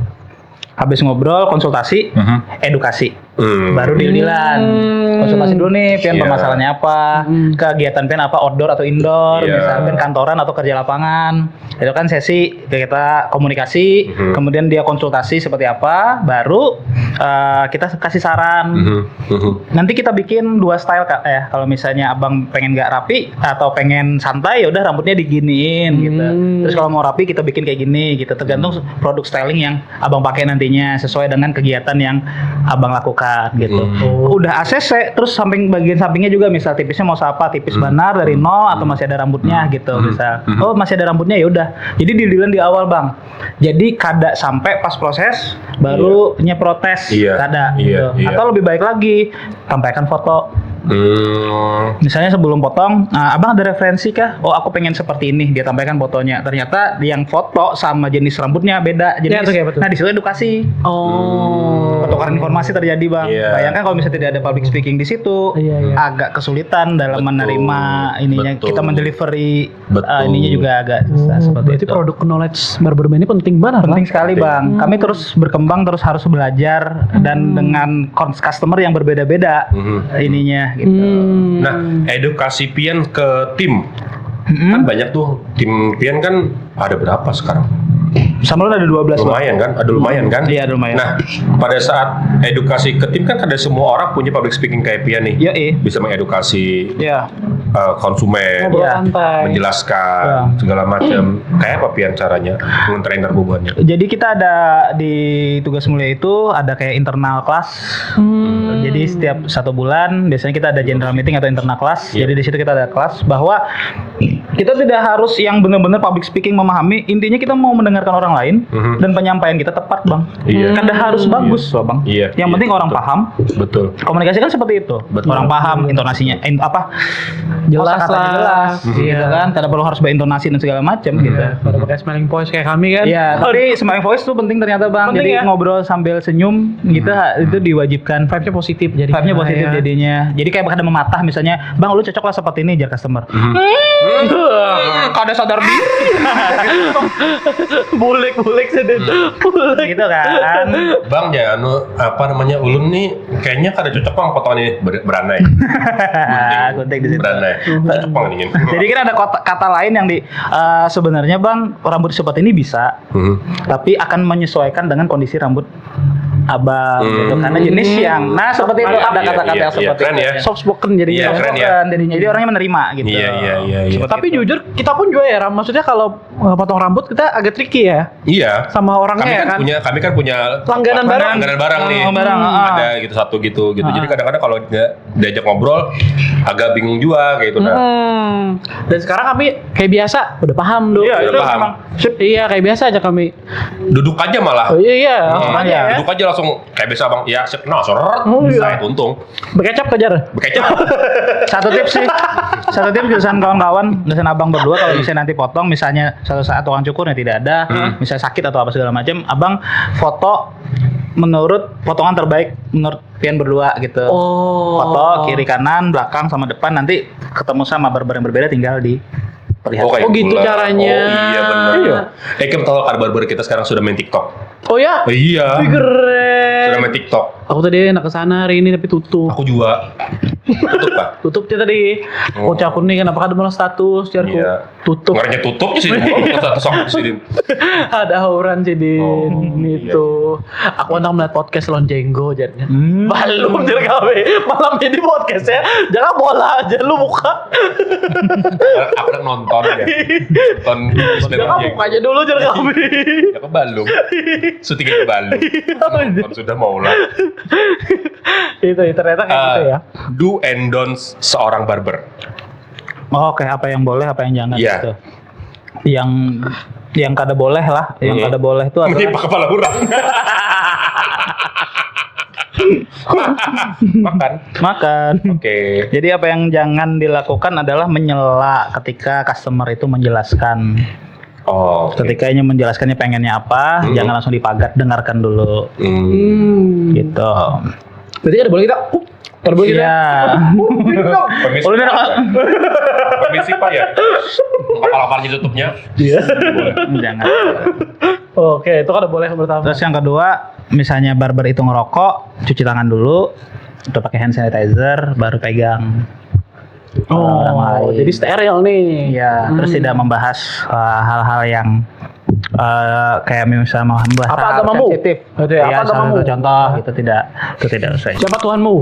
habis ngobrol konsultasi, edukasi, baru deal-dealan. Konsultasi dulu nih, pian permasalahannya apa, kegiatan pian apa, outdoor atau indoor, misalkan kantoran atau kerja lapangan. Itu kan sesi kita komunikasi, kemudian dia konsultasi seperti apa, baru kita kasih saran. Nanti kita bikin 2 style Kak ya. Kalau misalnya Abang pengen nggak rapi atau pengen santai, ya udah rambutnya diginiin gitu. Terus kalau mau rapi kita bikin kayak gini gitu. Tergantung produk styling yang Abang pakai nantinya sesuai dengan kegiatan yang Abang lakukan gitu. Udah ACC, terus bagian sampingnya juga misal tipisnya mau apa, tipis benar dari nol atau masih ada rambutnya gitu misal. Oh masih ada rambutnya ya udah. Jadi deal-dealan di awal Bang. Jadi kada sampai pas proses baru protes kada gitu. Atau lebih baik lagi tampilkan foto. Misalnya sebelum potong, Abang ada referensi kah? Oh aku pengen seperti ini, dia tampilkan fotonya. Ternyata yang foto sama jenis rambutnya beda jenis. Nah di situ edukasi. Pertukaran informasi terjadi Bang. Bayangkan kalau misalnya tidak ada public speaking di situ, agak kesulitan dalam menerima ininya. Kita mendelivery ininya juga agak susah seperti
Berarti
itu.
produk knowledge barber ini penting banget.
Penting sekali Bang. Kami terus berkembang, terus harus belajar dan dengan customer yang berbeda-beda ininya gitu.
Nah, edukasi pian ke tim. Kan banyak tuh tim pian kan ada berapa sekarang?
Sama lu ada 12 Bang.
Lumayan kan? Ada lumayan kan?
Iya, ada lumayan.
Nah, pada saat edukasi ke tim kan ada semua orang punya public speaking kayak Pian nih.
Iya,
Bisa mengedukasi
Iya.
konsumen,
Ngobrol
Iya.
santai.
menjelaskan segala macam. Kayak apa Pian caranya nge-trainer bebannya?
Jadi kita ada di Tugas Mulia itu ada kayak internal kelas. Jadi setiap 1 bulan biasanya kita ada general meeting atau internal kelas.
Iya.
Jadi di situ kita ada kelas bahwa kita tidak harus yang benar-benar public speaking memahami. Intinya kita mau mendengarkan orang lain dan penyampaian kita tepat, Bang.
Iya.
Kan harus bagus loh, Bang.
Iya.
Yang penting orang
betul.
paham.
Betul.
Komunikasi kan seperti itu.
Betul.
Orang paham intonasinya
Jelas
kosakatanya
lah.
jelas,
Iya.
gitu kan. Tidak perlu harus berintonasi dan segala macam gitu.
Pada pakai smiling voice kayak kami kan.
Iya, tapi smiling voice tuh penting ternyata Bang.
Penting
Jadi
ya?
ngobrol sambil senyum gitu itu diwajibkan.
Vibe-nya positif jadi.
Vibe-nya positif
ya.
jadinya. Jadi kayak ada mematah misalnya, "Bang, lu cocok lah seperti ini jar customer." Kada sadar diri.
Bulik sedih. Bulik.
Gitu kan.
Bang, ya ulun nih kayaknya kada cocok Bang potongan ini beranai.
Gunting di situ.
Beranai. Cocok Bang ini.
Jadi kan ada kata lain yang sebenarnya Bang, rambut seperti ini bisa, tapi akan menyesuaikan dengan kondisi rambut abang gitu karena jenis yang seperti itu ada
Iya,
kata-kata
iya,
yang seperti
keren
itu.
ya.
Soft spoken jadinya.
Iya,
Soft
keren
spoken.
ya.
Jadinya jadi orangnya menerima gitu.
Iya.
Tapi jujur kita pun juga ya, maksudnya kalau potong rambut kita agak tricky ya
Iya.
sama orangnya ya kan.
Kami kan punya
Langganan barang.
Langganan barang nih.
Barang,
Ada gitu satu gitu. Jadi kadang-kadang kalau diajak ngobrol agak bingung juga kayak gitu nah.
Dan sekarang kami kayak biasa udah paham dulu.
Iya, udah paham.
Iya kayak biasa aja kami.
Duduk aja malah.
Oh, iya, langsung aja ya.
Duduk aja langsung kayak biasa Bang. Ya, sip. Nah, seret.
iya.
Saya untung.
Berkecap kejar.
Bekecap.
Satu tips jurusan kawan-kawan, jurusan abang berdua kalau misalnya nanti potong, misalnya suatu saat tukang cukurnya tidak ada, misalnya sakit atau apa segala macam, abang foto menurut potongan terbaik menurut pian berdua gitu.
Oh.
Foto kiri kanan, belakang sama depan, nanti ketemu sama barber yang berbeda tinggal diperlihatkan.
kayak
Oh, gitu
gula.
caranya.
Oh iya benar.
Iya.
Kamu tahu barber kita sekarang sudah main TikTok.
Oh ya?
Iya.
Wih, keren.
Sudah main TikTok.
Aku tadi enak kesana hari ini tapi tutup.
Aku juga. Tutup Pak.
Tutup dia tadi.
Oh.
Oh, aku nih kenapa ada malah status jarku.
Iya.
Tutup.
Ngerinya tutupnya sih. Bukan satu sok di sini.
Ada hauran sih di
Oh,
itu. Aku anak melihat podcast Lonjenggo jadinya.
Hmm.
Balum jadi gawe. Malam ini podcastnya jangan bola aja lu buka.
Aku udah nonton ya. Nonton Ismet
Jangan
Lonjeng.
buka aja dulu jangan kami.
Ya ke Bandung. Syutingnya ke Bandung. Nonton sudah mau lah.
Itu ternyata kayak gitu ya.
Do and don'ts seorang barber.
Oh, oke, apa yang boleh, apa yang jangan
Iya.
gitu. Yang kada boleh lah, yang kada boleh itu adalah
Menimpa kepala orang. Makan.
makan.
Oke.
Jadi apa yang jangan dilakukan adalah menyela ketika customer itu menjelaskan.
Oh. oke.
Ketika ini menjelaskannya pengennya apa, jangan langsung dipagat, dengarkan dulu. Gitu.
Berarti ada boleh kita. Ada boleh kita.
Iya.
Permisi.
Boleh
Pak.
dong.
Permisi Pak ya. Kapal-kapalnya tutupnya.
Iya.
Jangan.
Oke, itu kan ada boleh yang pertama.
Terus yang kedua, misalnya barber itu ngerokok, cuci tangan dulu, atau pakai hand sanitizer, baru pegang. Orang
Oh,
lain.
jadi steril nih.
Iya, terus tidak membahas hal-hal yang kayak misalnya membahas
Apa
hal
agamamu?
sensitif.
Gitu ya,
Iya,
apa agamamu?
contoh itu tidak usah.
Siapa Tuhanmu?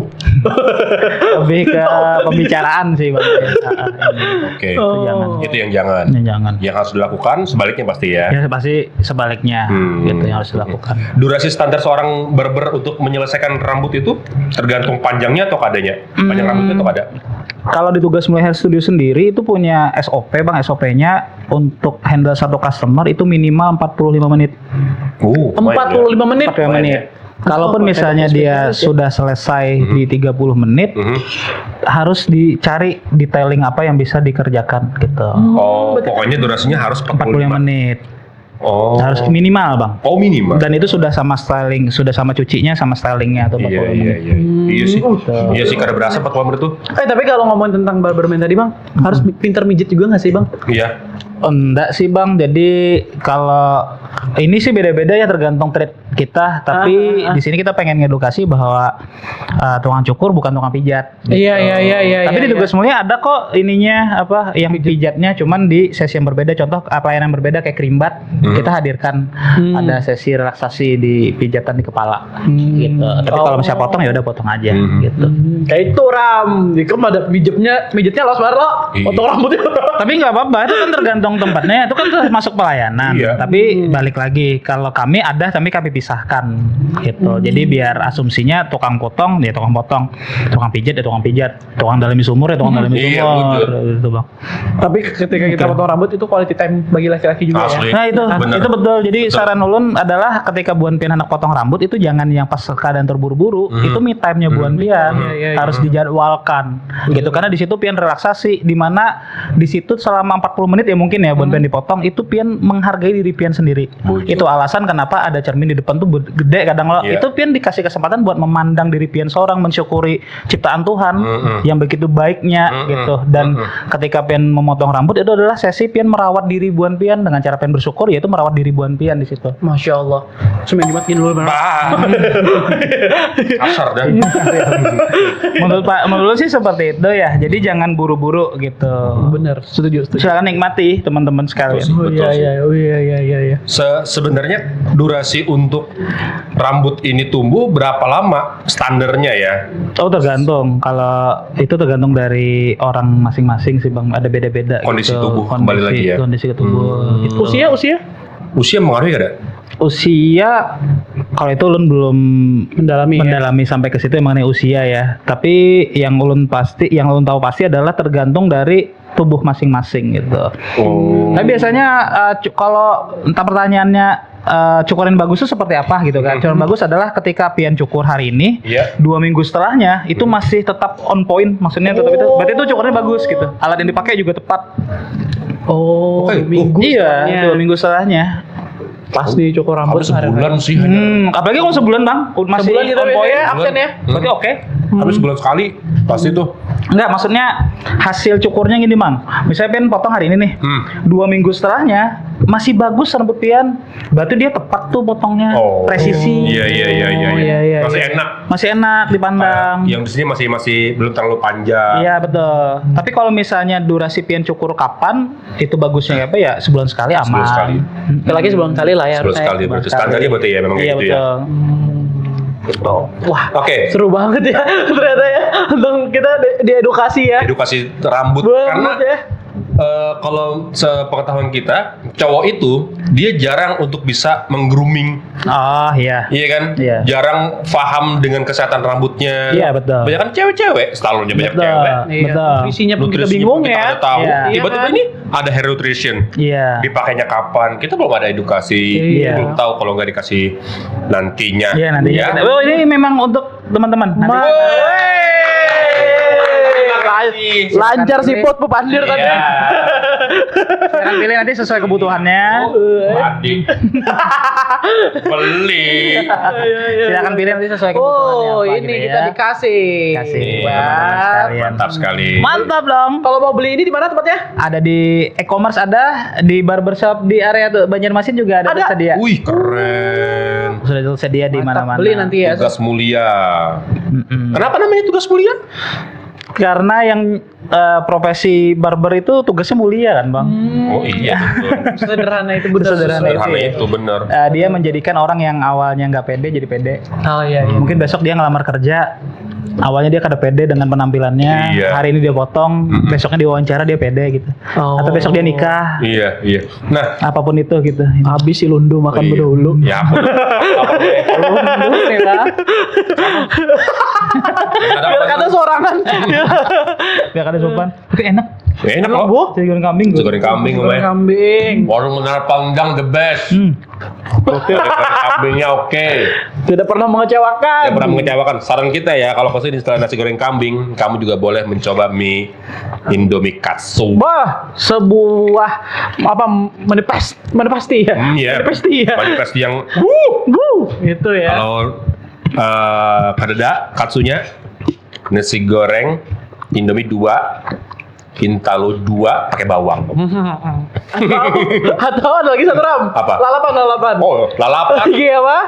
Lebih ke pembicaraan sih Bang.
Oke.
Itu jangan.
Itu yang jangan.
Ya, jangan.
Yang harus dilakukan sebaliknya pasti ya.
Ya pasti sebaliknya gitu yang harus dilakukan.
Durasi standar seorang barber untuk menyelesaikan rambut itu tergantung panjangnya atau kadanya? Panjang rambutnya atau kada?
Kalau di Tugas Mulia Hair Studio sendiri itu punya SOP Bang, SOP-nya untuk handle satu customer itu minimal 45 menit.
45 menit.
45 menit. Kalaupun
Oh,
misalnya
pakai
dia
speed
sudah selesai di 30 menit, harus dicari detailing apa yang bisa dikerjakan gitu.
Oh, pokoknya durasinya harus
45 menit.
Oh.
Harus minimal, Bang.
Oh, minimal.
Dan itu sudah sama styling, sudah sama cucinya, sama stylingnya atau 40
Iya,
menit.
iya. Iya sih. Iya sih, kada berasa 40 menit tuh.
Tapi kalau ngomongin tentang barberman tadi Bang, harus pinter mijit juga nggak sih Bang?
Iya.
Enggak sih Bang, jadi kalau ini sih beda-beda ya tergantung trade kita. Tapi di sini kita pengen ngedukasi bahwa tukang cukur bukan tukang pijat.
Iya.
Tapi di Tugas Mulia ada kok ininya apa yang pijatnya, cuman di sesi yang berbeda. Contoh pelayanan berbeda kayak krimbat. kita hadirkan ada sesi relaksasi di pijatan di kepala gitu. Tapi kalau misalnya potong ya udah potong aja gitu.
Kayak itu Ram, di ada mijitnya los banget lo,
Iya.
potong rambutnya.
Tapi nggak apa-apa, itu kan tergantung tempatnya, itu kan masuk pelayanan.
Iya.
Tapi balik lagi, kalau kami ada, tapi kami pisahkan gitu. Jadi biar asumsinya tukang potong, ya tukang potong, tukang pijat ya tukang pijat, tukang dalami sumur ya tukang dalami
Iya,
sumur,
betul.
gitu bang.
Tapi ketika kita potong rambut itu quality time bagi laki-laki juga
Asli.
ya.
Nah itu,
Bener.
itu betul. Jadi
Betul.
saran ulun adalah ketika Buan Pian hendak potong rambut itu jangan yang pas keadaan terburu-buru. Itu me time-nya Buan Pian
Iya.
harus dijadwalkan, gitu. Karena di situ Pian relaksasi, di mana di situ selama 40 menit ya mungkin ya Buan Pian dipotong, itu Pian menghargai diri Pian sendiri.
Betul.
Itu alasan kenapa ada cermin di depan tuh gede kadang lo.
Iya.
Itu Pian dikasih kesempatan buat memandang diri Pian seorang, mensyukuri ciptaan Tuhan yang begitu baiknya gitu. Dan ketika Pian memotong rambut itu adalah sesi Pian merawat diri Buan Pian dengan cara Pian bersyukur, yaitu merawat diri Buan Pian di situ.
Masya Allah. Cuma dimatiin dulu Bang.
Kasar dah.
menurut sih seperti itu ya. Jadi jangan buru-buru gitu.
Bener, setuju.
Silakan nikmati teman-teman sekalian.
Betul sih.
Iya.
Sebenarnya durasi untuk rambut ini tumbuh berapa lama standarnya ya?
Oh tergantung. Kalau itu tergantung dari orang masing-masing sih bang. Ada beda-beda.
Kondisi
gitu.
tubuh kembali lagi ya.
Kondisi tubuh. Gitu.
Usia?
Usia mengaruhi gak ada?
Usia kalau itu ulun belum mendalami sampai ke situ mengenai usia ya. Tapi yang ulun tahu pasti adalah tergantung dari tubuh masing-masing gitu. Tapi biasanya kalau entah pertanyaannya cukurin bagus itu seperti apa gitu kan. Cukurin bagus adalah ketika Pian cukur hari ini,
Iya.
2 minggu setelahnya itu masih tetap on point, maksudnya tetap itu. Berarti itu cukurnya bagus gitu. Alat yang dipakai juga tepat.
Oh,
Oke.
minggu.
Iya, 2 minggu setelahnya.
Pas dicukur rambut
Habis sebulan sih hanya.
Apalagi kalau sebulan bang, masih
Sebulan kita
on point.
biasanya absen ya.
Berarti oke.
Habis sebulan sekali pasti tuh.
Enggak, maksudnya hasil cukurnya gini bang. Misalnya Pian potong hari ini nih, 2 minggu setelahnya masih bagus rambut Pian. Berarti dia tepat tuh potongnya, presisi.
Iya. Masih enak.
Masih enak dipandang.
Yang di sini masih belum terlalu panjang.
Iya betul. Tapi kalau misalnya durasi Pian cukur kapan, itu bagusnya apa ya? Sebulan sekali aman.
Sebulan sekali.
Lagi sebulan kali lah ya.
Sebulan sekali berarti standarnya berarti ya memang
Iya
kayak gitu ya.
betul.
Wah,
Oke.
seru banget ya ternyata ya. Untung kita diedukasi ya.
Edukasi rambut karena
Banget ya.
kalau sepengetahuan kita, cowok itu dia jarang untuk bisa meng-grooming.
Oh iya.
Iya kan?
Iya.
Jarang paham dengan kesehatan rambutnya.
Iya, betul.
Banyak kan cewek-cewek, selalunya banyak
Betul.
cewek.
Betul.
Nutrisinya pun kita
Nutrisinya
bingung
kita
ya.
ada tahu.
Iya.
Tiba-tiba
Iya kan?
ini ada hair nutrition.
Iya.
Dipakainya kapan? Kita belum ada edukasi.
Iya.
Belum tahu kalau nggak dikasih nantinya.
Iya nanti.
Ya.
Oh ini memang untuk teman-teman. Nanti.
Lancar sih pot pepandir tadi.
Iya.
Silakan pilih nanti sesuai kebutuhannya.
Adik. Beli.
Silakan pilih nanti sesuai kebutuhannya.
Oh,
apa
ini
gitu
kita
ya.
dikasih.
Kasih buat
Wah.
teman-teman sekalian.
Mantap sekali.
Mantap dong.
Kalau mau beli ini di mana tempatnya?
Ada di e-commerce, ada di barbershop di area tuh Banjarmasin juga ada
Ada.
tersedia.
Wih, keren.
Sudah tersedia di
Mantap.
mana-mana.
Beli nanti ya.
Tugas mulia.
Mm-mm.
Kenapa namanya tugas mulia?
Karena yang profesi barber itu tugasnya mulia kan bang.
Oh iya betul.
Sederhana itu benar.
Sederhana
Sederhana
itu.
itu benar.
Dia menjadikan orang yang awalnya nggak pede jadi pede.
Oh iya.
Mungkin besok dia ngelamar kerja, awalnya dia kada pede dengan penampilannya.
Iya.
Hari ini dia potong, besoknya diwawancara dia pede gitu.
Oh.
Atau besok dia nikah,
Iya. Nah,
apapun itu gitu.
Habis si Lundu makan berdahulu.
Ya apa?
Lundu nih lah. Biar kata sorangan.
Biar kada sopan. Itu enak.
Enak loh.
Jadi goreng kambing.
Goreng kambing,
Goreng
Om.
kambing.
Warung Menara Pangdang the best. Oke, goreng kambingnya oke.
Tidak pernah mengecewakan.
Yang pernah mengecewakan. Saran kita ya, kalau kesini setelah nasi goreng kambing, kamu juga boleh mencoba mie Indomie Katsu.
Wah, sebuah apa manifesti ya?
Iya.
Manifesti ya.
Manifest yang
Itu ya.
kalau kadeda katsunya nasi goreng Indomie 2 Vintalo 2 pakai bawang.
Atau ada lagi satu Ram.
Apa?
Lalapan.
Oh, lalapan
Iya apa?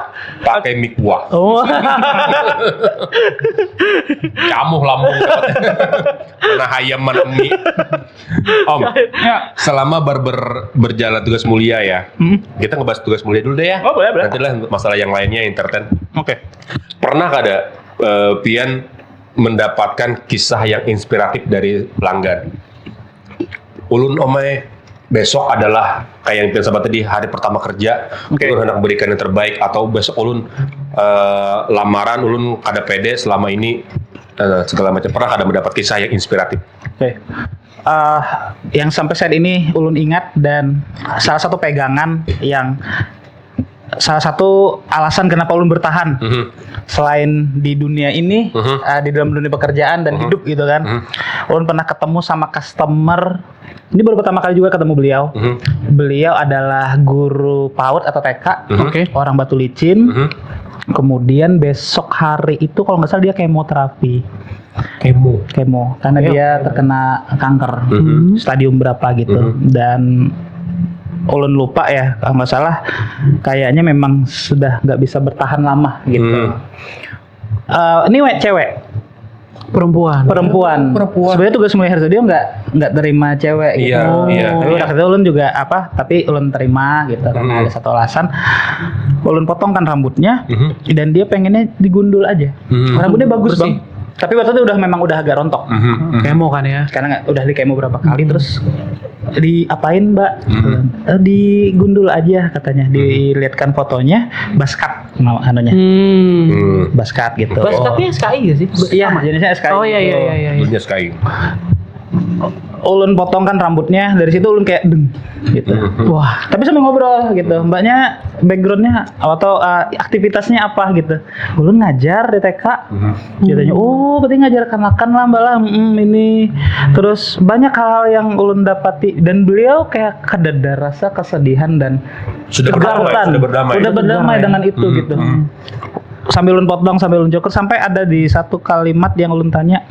pakai mie kuah.
Oh.
Camuh lambung. Mana hayam mana mie. Om, selama barber berjalan tugas mulia ya. Kita ngebahas tugas mulia dulu deh ya.
Oh, boleh.
Nanti lah masalah yang lainnya entertain.
Oke.
Pernah gak ada Pian mendapatkan kisah yang inspiratif dari pelanggan? Ulun omai besok adalah kayak yang Pian sahabat tadi, hari pertama kerja, ulun hendak berikan yang terbaik, atau besok ulun lamaran, ulun kada pede selama ini segala macam. Pernah kada mendapat kisah yang inspiratif?
Oke. Yang sampai saat ini ulun ingat dan salah satu pegangan yang salah satu alasan kenapa ulun bertahan selain di dunia ini, di dalam dunia pekerjaan dan hidup gitu kan. Ulun pernah ketemu sama customer. Ini baru pertama kali juga ketemu beliau. Beliau adalah guru PAUD atau TK, orang Batu Licin. Kemudian besok hari itu kalau nggak salah dia kemoterapi. Kemo karena dia terkena kanker stadium berapa gitu. Dan ulun lupa ya, kalau nggak salah kayaknya memang sudah nggak bisa bertahan lama gitu. Ini cewek.
Perempuan. Sebenarnya tugas mulia Herzo dia nggak terima cewek gitu.
Iya.
Tapi waktu itu ulun juga tapi ulun terima gitu karena ada satu alasan. Ulun potongkan rambutnya dan dia pengennya digundul aja. Rambutnya bagus bang. Tapi waktu itu memang udah agak rontok.
Kemo kan ya.
Karena udah di kemo berapa kali terus diapain mbak? Digundul aja katanya. Dilihatkan fotonya baskat anunya. Baskat gitu.
Baskatnya SKI gak sih?
Iya, jenisnya SKI.
Oh iya.
Dunia Sky.
Ulun potongkan rambutnya, dari situ ulun kayak deng gitu. Wah, tapi sambil ngobrol gitu. Mbaknya backgroundnya atau aktivitasnya apa gitu. Ulun ngajar di TK. Katanya, oh berarti ngajar kanak-kanak lah mbak lah. Ini. Terus banyak hal yang ulun dapati dan beliau kayak kadada rasa kesedihan dan
Sudah berdamai
dengan itu gitu. Sambil ulun potong, sambil ulun cukur, sampai ada di satu kalimat yang ulun tanya,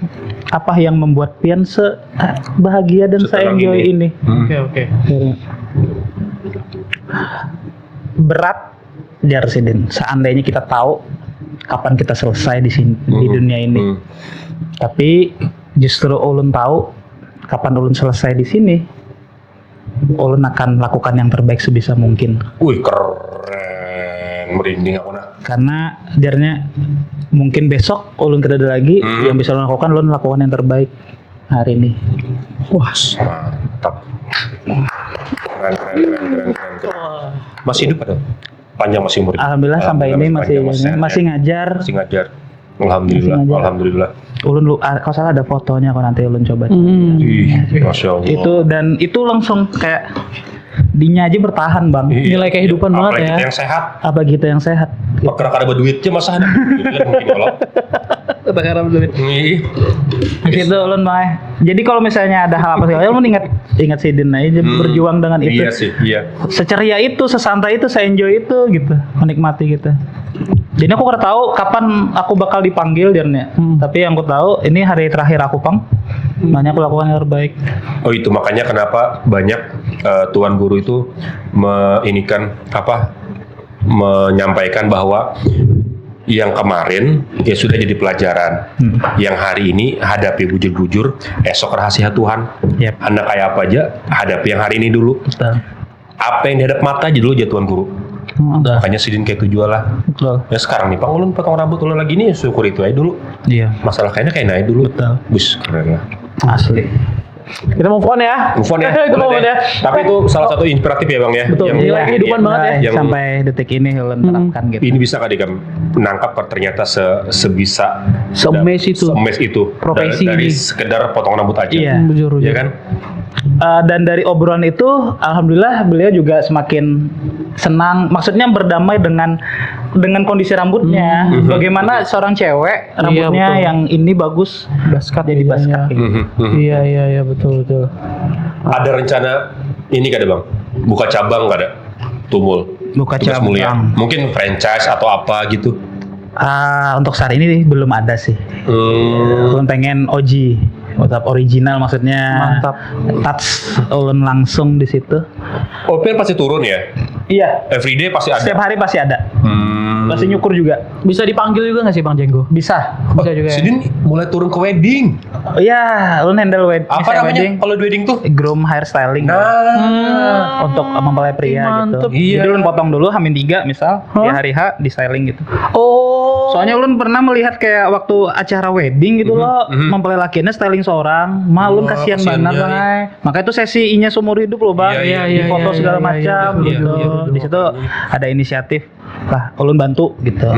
apa yang membuat Pian bahagia dan saya enjoy ini.
Oke.
Berat Jarsidin, seandainya kita tahu kapan kita selesai di sini di dunia ini. Tapi justru ulun tahu kapan ulun selesai di sini, ulun akan lakukan yang terbaik sebisa mungkin.
Wih, keren, merinding aku nak.
Karena jarnya mungkin besok ulun tidak ada lagi, yang bisa ulun lakukan yang terbaik hari ini.
Wah, mantap. Keren. Masih hidup ada? Panjang masih umur?
Alhamdulillah sampai ini masih ngajar.
Alhamdulillah.
Ulun kalau salah ada fotonya, kalau nanti ulun coba.
Masya Allah.
Itu langsung kayak dinya aja bertahan bang.
Nilai kehidupan banget ya.
Kita yang sehat.
Apa kita yang sehat?
Karena kada berduitnya masa ada. Mungkin kalau.
Karena berduit. Gitu ulun mah. Jadi kalau misalnya ada hal apa sih, ulun ingat Sidin aja berjuang dengan itu.
Iya sih, iya.
Seceria itu, sesantai itu, saya enjoy itu gitu, menikmati gitu. Jadi aku kada tahu kapan aku bakal dipanggil Jarnya. Tapi yang aku tahu ini hari terakhir aku makanya aku lakukan yang terbaik.
Oh itu makanya kenapa banyak tuan guru itu menyampaikan bahwa yang kemarin ya sudah jadi pelajaran. Yang hari ini hadapi bujur-bujur, esok rahasia Tuhan. Anda kayak apa aja, hadapi yang hari ini dulu.
Betul.
Apa yang dihadap mata aja dulu aja tuan guru. Makanya Sidin kayak tujuan lah.
Betul.
Ya sekarang nih, ulun potong rambut ulun lagi nih, syukur itu aja dulu.
Iya.
Masalah kayak naik dulu.
Betul.
Bus, keren lah.
Asli.
Kita move on ya.
Kita move on ya. Tapi itu salah satu inspiratif ya bang ya.
Betul. Nilai kehidupan banget ya.
Sampai detik ini ulun terapkan gitu.
Ini bisa kali kan menangkap ternyata sebisa
semes itu
profesi dari sekedar potong rambut aja.
Iya.
Ya kan?
Dan dari obrolan itu, alhamdulillah beliau juga semakin senang. Maksudnya berdamai dengan kondisi rambutnya. Bagaimana seorang cewek rambutnya yang ini bagus, baskat jadi baskat.
Iya betul.
Ada rencana ini kada bang? Buka cabang kada? Tumul.
Buka
Tugas
cabang.
mulia. Mungkin franchise atau apa gitu?
Untuk saat ini belum ada sih. Belum pengen OG. Tetap original maksudnya.
Mantap.
Touch ulun langsung di situ.
OPR pasti turun ya?
Iya.
Everyday pasti ada?
Setiap hari pasti ada. Pasti nyukur juga.
Bisa dipanggil juga nggak sih Bang Jenggo?
Bisa.
Bisa juga ya?
Sidin mulai turun ke wedding.
Oh iya, ulun handle
Apa namanya
wedding.
kalau di wedding tuh?
Groom hairstyling. Untuk mempelai pria
Mantep.
gitu.
Iya.
Jadi ulun potong dulu Hamin 3 misal, di hari H di styling gitu.
Oh.
Soalnya ulun pernah melihat kayak waktu acara wedding gitu loh, mempelai lakinya styling seorang, ulun kasihan
kasihan
banget
ya,
Bang. Makanya itu sesinya seumur hidup loh Bang.
Iya,
Di foto segala
iya,
macam
iya,
gitu.
iya, iya.
Di situ ada inisiatif. Lah, ulun bantu gitu.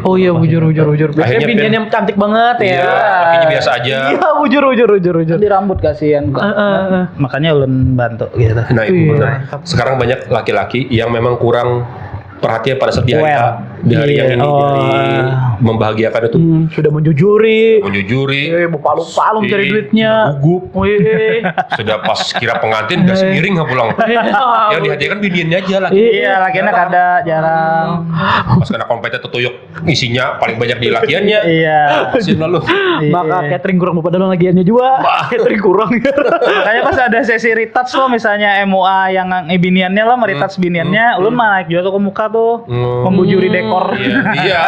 Oh iya, bujur. Biasanya
Akhirnya
binian yang cantik banget ya.
Iya, lakinya biasa aja.
Iya, bujur.
Di rambut kasihan kok. Makanya ulun bantu gitu.
Nah itu
Iya.
benar. Sekarang banyak laki-laki yang memang kurang perhatian pada saat di hari H, di hari yang ini,
Oh.
di hari membahagiakan itu,
Sudah menjujuri.
menjujuri,
Mau palung cari
Ih,
duitnya.
gugup.
Wih.
Sudah pas kira pengantin udah semiring nggak pulang. Yang dihadiahkan biniannya aja lagi.
Iya, lakiannya kada jarang.
Pas kena kompeten tutuyuk isinya paling banyak di lakiannya.
Iya.
Kasian lah lu.
Maka catering kurang padahal lagiannya juga. Catering kurang.
Makanya pas ada sesi retouch lo misalnya MUA yang biniannya lah meretouch biniannya, ulun mah naik juga tuh ke muka tuh membujuri dekor.
Iya.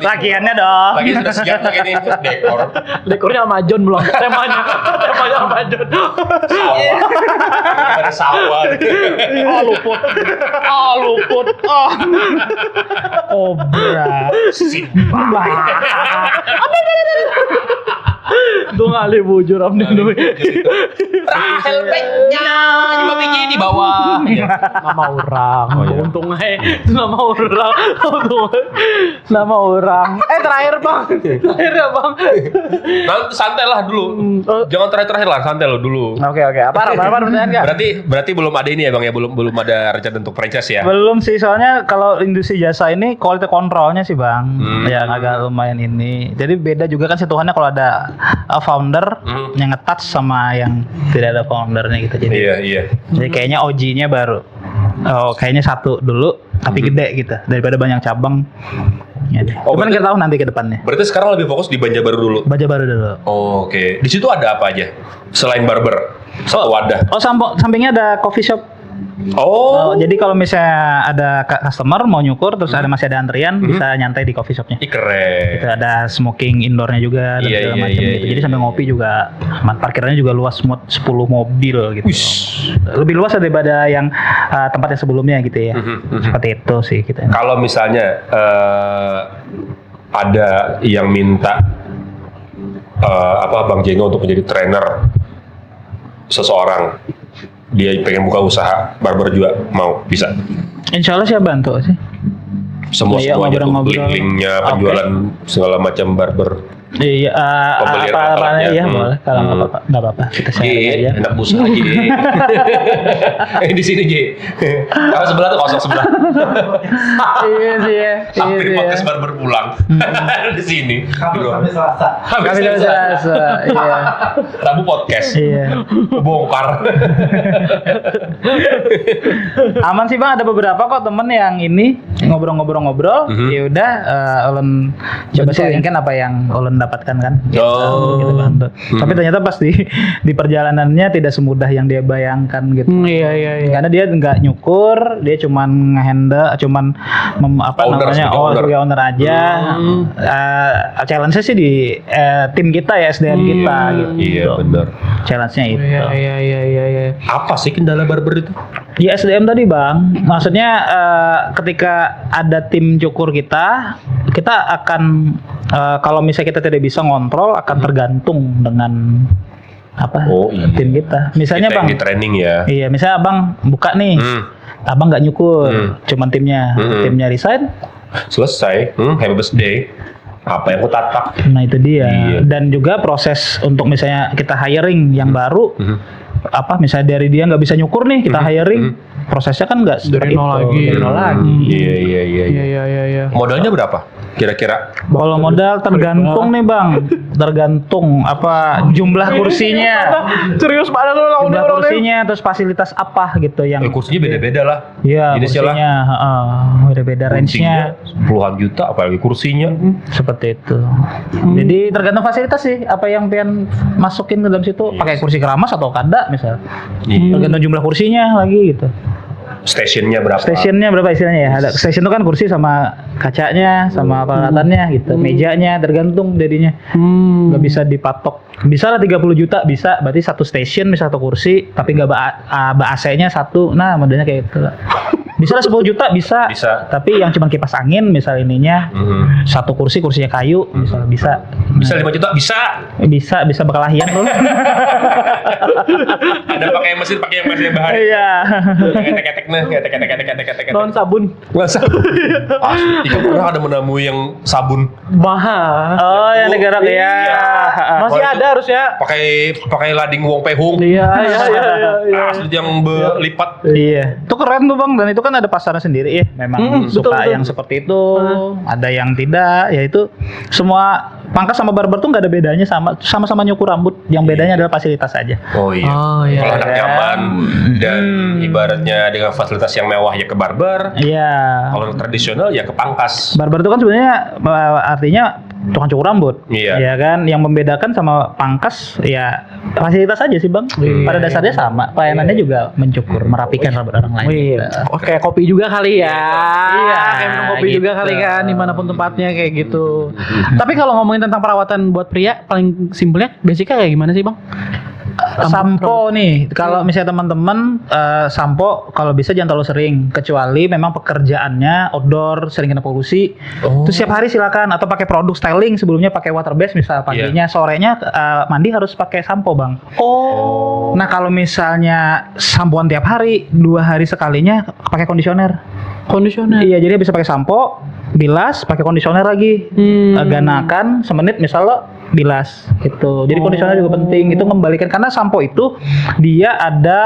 Lakiannya dong.
Lagi sudah siap pakai ini dekor.
Dekornya Amazon belum. Temanya Amazon.
Sawah. Ada sawah.
Luput. Kobra.
Tuh ngali bujur amne duit.
Rahel peknya cuma bikin di bawah.
Nama orang.
Oh, iya.
Untung aja itu nama orang. Nama orang. Terakhir Bang. Terakhir ya Bang.
Nanti santai lah dulu. Jangan terakhir lah, santai lo dulu.
Oke. Apa pertanyaan enggak?
Berarti belum ada ini ya Bang ya, belum ada rencana untuk franchise ya.
Belum sih, soalnya kalau industri jasa ini quality controlnya sih Bang, yang agak lumayan ini. Jadi beda juga kan sentuhannya kalau ada founder yang nge-touch sama yang tidak ada foundernya gitu. Jadi,
Iya.
jadi kayaknya OG-nya baru, kayaknya satu dulu tapi gede gitu daripada banyak cabang. Ya deh.
Oh,
Cuman
berarti-
kita tahu nanti ke depannya.
Berarti sekarang lebih fokus di Banjarbaru dulu.
Baca baru dulu.
Oke. Di situ ada apa aja? Selain barber, satu wadah.
Oh, sampingnya ada coffee shop.
Oh,
Jadi kalau misalnya ada customer mau nyukur terus masih ada antrian, bisa nyantai di coffee shopnya.
ih, keren.
Itu ada smoking indoornya juga dan
Iya,
segala
iya,
macam
iya,
gitu.
iya,
Jadi sambil
iya.
ngopi juga aman. Parkirannya juga luas, muat 10 mobil gitu.
Wish.
Lebih luas daripada yang tempat yang sebelumnya gitu ya.
Mhm.
Seperti itu sih kita.
Kalau misalnya ada yang minta Bang Jenggo untuk menjadi trainer seseorang, dia pengen buka usaha barber juga mau, bisa.
Insya Allah siap bantu sih.
Semuanya
Iya,
tuh
ngobrol-ngobrol.
link-linknya,
Oke.
penjualan segala macam barber.
Iya,
Pembelian
apa
alatnya.
ya boleh. Kalau nggak apa-apa, kita share aja.
Enak busa aja. Di sini Ji. Kalau sebelah tuh kosong sebelah.
Iya sih ya.
Hampir podcast barber pulang. Di sini.
Kami
Habis
udah selasa. Iya.
Rabu podcast.
Iya.
Bongkar.
Aman sih Bang, ada beberapa kok temen yang ini ngobrol-ngobrol. Ya udah, ulun coba sharingkan apa yang ulun dapatkan kan.
Oh.
Gitu, bantu. Tapi ternyata pas di perjalanannya tidak semudah yang dia bayangkan gitu.
Iya.
Karena dia nggak nyukur, dia cuman nge-handle, cuman
Owner, sebagai owner.
sebagai owner aja. Challenge-nya sih di tim kita ya, SDM kita gitu.
Iya benar.
Challenge-nya itu.
Iya.
Apa sih kendala barber itu?
Di SDM tadi Bang, maksudnya ketika ada tim cukur kita akan kalau misalnya kita tidak bisa ngontrol akan tergantung dengan
Oh, iya.
tim kita. Misalnya
Kita yang
Bang,
di training ya.
iya misalnya Abang buka nih, Abang nggak nyukur, cuman timnya resign.
Selesai. Happy birthday. Apa yang kutatak?
Nah itu dia.
Iya.
Dan juga proses untuk misalnya kita hiring yang baru, misalnya dari dia nggak bisa nyukur nih, kita hiring, prosesnya kan nggak
Dari nol lagi.
Dari nol lagi.
Iya.
Iya.
Modalnya berapa? Kira-kira?
Kalau modal tergantung nih bang, tergantung apa jumlah kursinya,
Serius banget lu lawan
jumlah
orang
kursinya, terus fasilitas apa gitu yang.
Kursinya beda-beda lah.
Iya,
Jenisnya lah.
kursinya, beda-beda range-nya.
Puluhan juta, apalagi kursinya.
Seperti itu. Jadi tergantung fasilitas sih, apa yang pengen masukin ke dalam situ. Pakai kursi keramas atau kada misal. Tergantung jumlah kursinya lagi gitu.
Stationnya berapa?
Stationnya berapa istilahnya ya? Ada station itu kan kursi sama kacanya, sama peralatannya gitu. Mejanya tergantung jadinya. Nggak bisa dipatok. Bisa lah 30 juta bisa, berarti satu station misal satu kursi, tapi nggak AC-nya satu. Nah, modelnya kayak gitu lah. Bisa lah 10 juta bisa. Tapi yang cuma kipas angin misal ininya. Satu kursinya kayu misal bisa.
Bisa 5 juta? Bisa.
Bisa berkelahian loh.
Ada pakai mesin bahan.
Iya.
Ketek.
non sabun.
Tiga orang ada menemui yang sabun.
Mahal.
Oh, yang negara ya.
Iya.
Masih ada harusnya.
Pakai lading wong pehung.
Iya.
Asli yang berlipat.
Iya, itu keren tuh bang, dan itu kan ada pasarnya sendiri ya. Memang suka
betul.
yang seperti itu, ada yang tidak. Ya itu semua pangkas sama barber tuh nggak ada bedanya, sama-sama nyukur rambut. Yang bedanya adalah fasilitas aja.
Oh iya. Kalau anak nyaman dan ibaratnya dengan fasilitas yang mewah ya ke barber.
Iya.
Kalau tradisional ya ke pangkas.
Barber itu kan sebenarnya artinya tukang cukur rambut.
Iya.
Ya kan, yang membedakan sama pangkas ya fasilitas aja sih bang. Pada dasarnya sama, pelayanannya juga mencukur, merapikan rambut orang lain.
Wih, oke kopi juga kali ya.
Iya,
kayak minum kopi
gitu.
juga kali kan, dimanapun tempatnya kayak gitu. Tapi kalau ngomongin tentang perawatan buat pria, paling simpelnya, basicnya kayak gimana sih bang?
Sampo nih, kalau misalnya teman-teman sampo kalau bisa jangan terlalu sering, kecuali memang pekerjaannya outdoor sering kena polusi. Terus setiap hari silakan, atau pakai produk styling sebelumnya pakai water base misal paginya, sorenya mandi harus pakai sampo bang. Nah kalau misalnya sampoan tiap hari, 2 hari sekalinya pakai kondisioner. Iya, jadi bisa pakai sampo, bilas, pakai kondisioner lagi, ganakan semenit misal lo bilas gitu. Jadi kondisioner juga penting, itu mengembalikan, karena sampo itu dia ada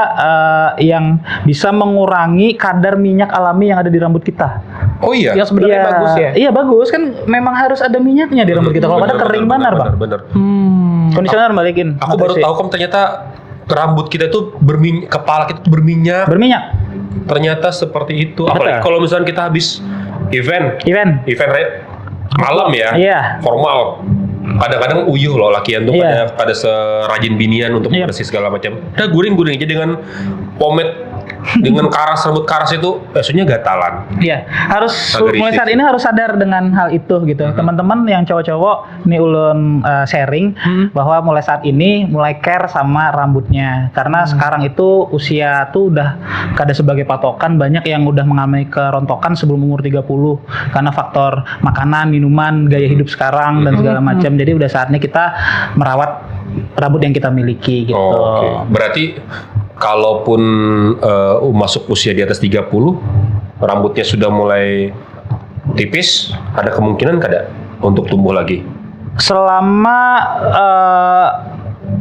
yang bisa mengurangi kadar minyak alami yang ada di rambut kita.
Oh iya.
Yang sebenarnya bagus ya.
Iya bagus kan, memang harus ada minyaknya di rambut kita. Kalau ada kering banar bang.
Bener.
Kondisioner balikin.
Aku baru tahu kamu ternyata rambut kita itu kepala kita tuh berminyak. Ternyata seperti itu. Apalagi kalau misalnya kita habis event malam ya, formal. Kadang-kadang uyuh loh lakian tuh pada serajin binian untuk bersih segala macam. Udah guring aja dengan pomade, dengan rambut karas itu biasanya gatalan.
Iya, harus mulai saat ini harus sadar dengan hal itu gitu. Teman-teman yang cowok-cowok nih ulun sharing bahwa mulai saat ini mulai care sama rambutnya, karena sekarang itu usia tuh udah kada sebagai patokan, banyak yang udah mengalami kerontokan sebelum umur 30 karena faktor makanan, minuman, gaya hidup sekarang dan segala macam. Jadi udah saatnya kita merawat rambut yang kita miliki gitu.
Berarti kalaupun masuk usia di atas 30, rambutnya sudah mulai tipis, ada kemungkinan kada untuk tumbuh lagi? Selama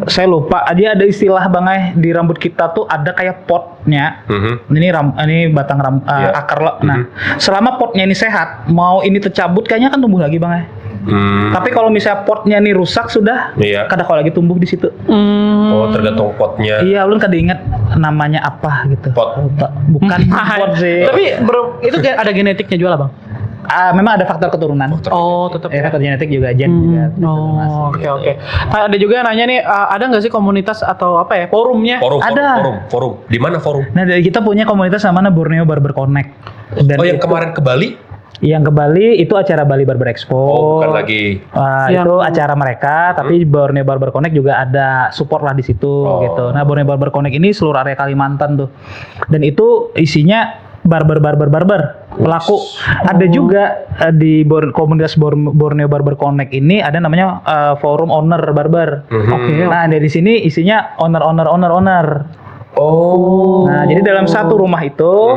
saya lupa, dia ada istilah bang di rambut kita tuh ada kayak potnya. Ini batang akar lo. Nah, selama potnya ini sehat, mau ini tercabut kayaknya kan tumbuh lagi bang. Tapi kalau misalnya potnya nih rusak sudah, kada kalau lagi tumbuh di situ.
Oh, tergantung potnya.
Iya, ulun kada ingat namanya apa gitu.
Pot.
Bukan pot sih.
Tapi itu ada genetiknya juga lah bang.
Memang ada faktor keturunan.
Tetap.
Faktor genetik juga, gen juga.
Oke. Ada juga yang nanya nih, ada nggak sih komunitas atau apa ya forumnya?
Forum. Di mana forum?
Nah, dari kita punya komunitas namanya Borneo Barber Connect. Dan
yang kemarin ke Bali?
Yang ke Bali itu acara Bali Barber Expo.
Bukan lagi.
Itu acara mereka, tapi Borneo Barber Connect juga ada support lah di situ gitu. Nah, Borneo Barber Connect ini seluruh area Kalimantan tuh. Dan itu isinya barber pelaku. Ada juga di komunitas Borneo Barber Connect ini ada namanya forum owner barber. Nah, dari sini isinya owner. Nah, jadi dalam satu rumah itu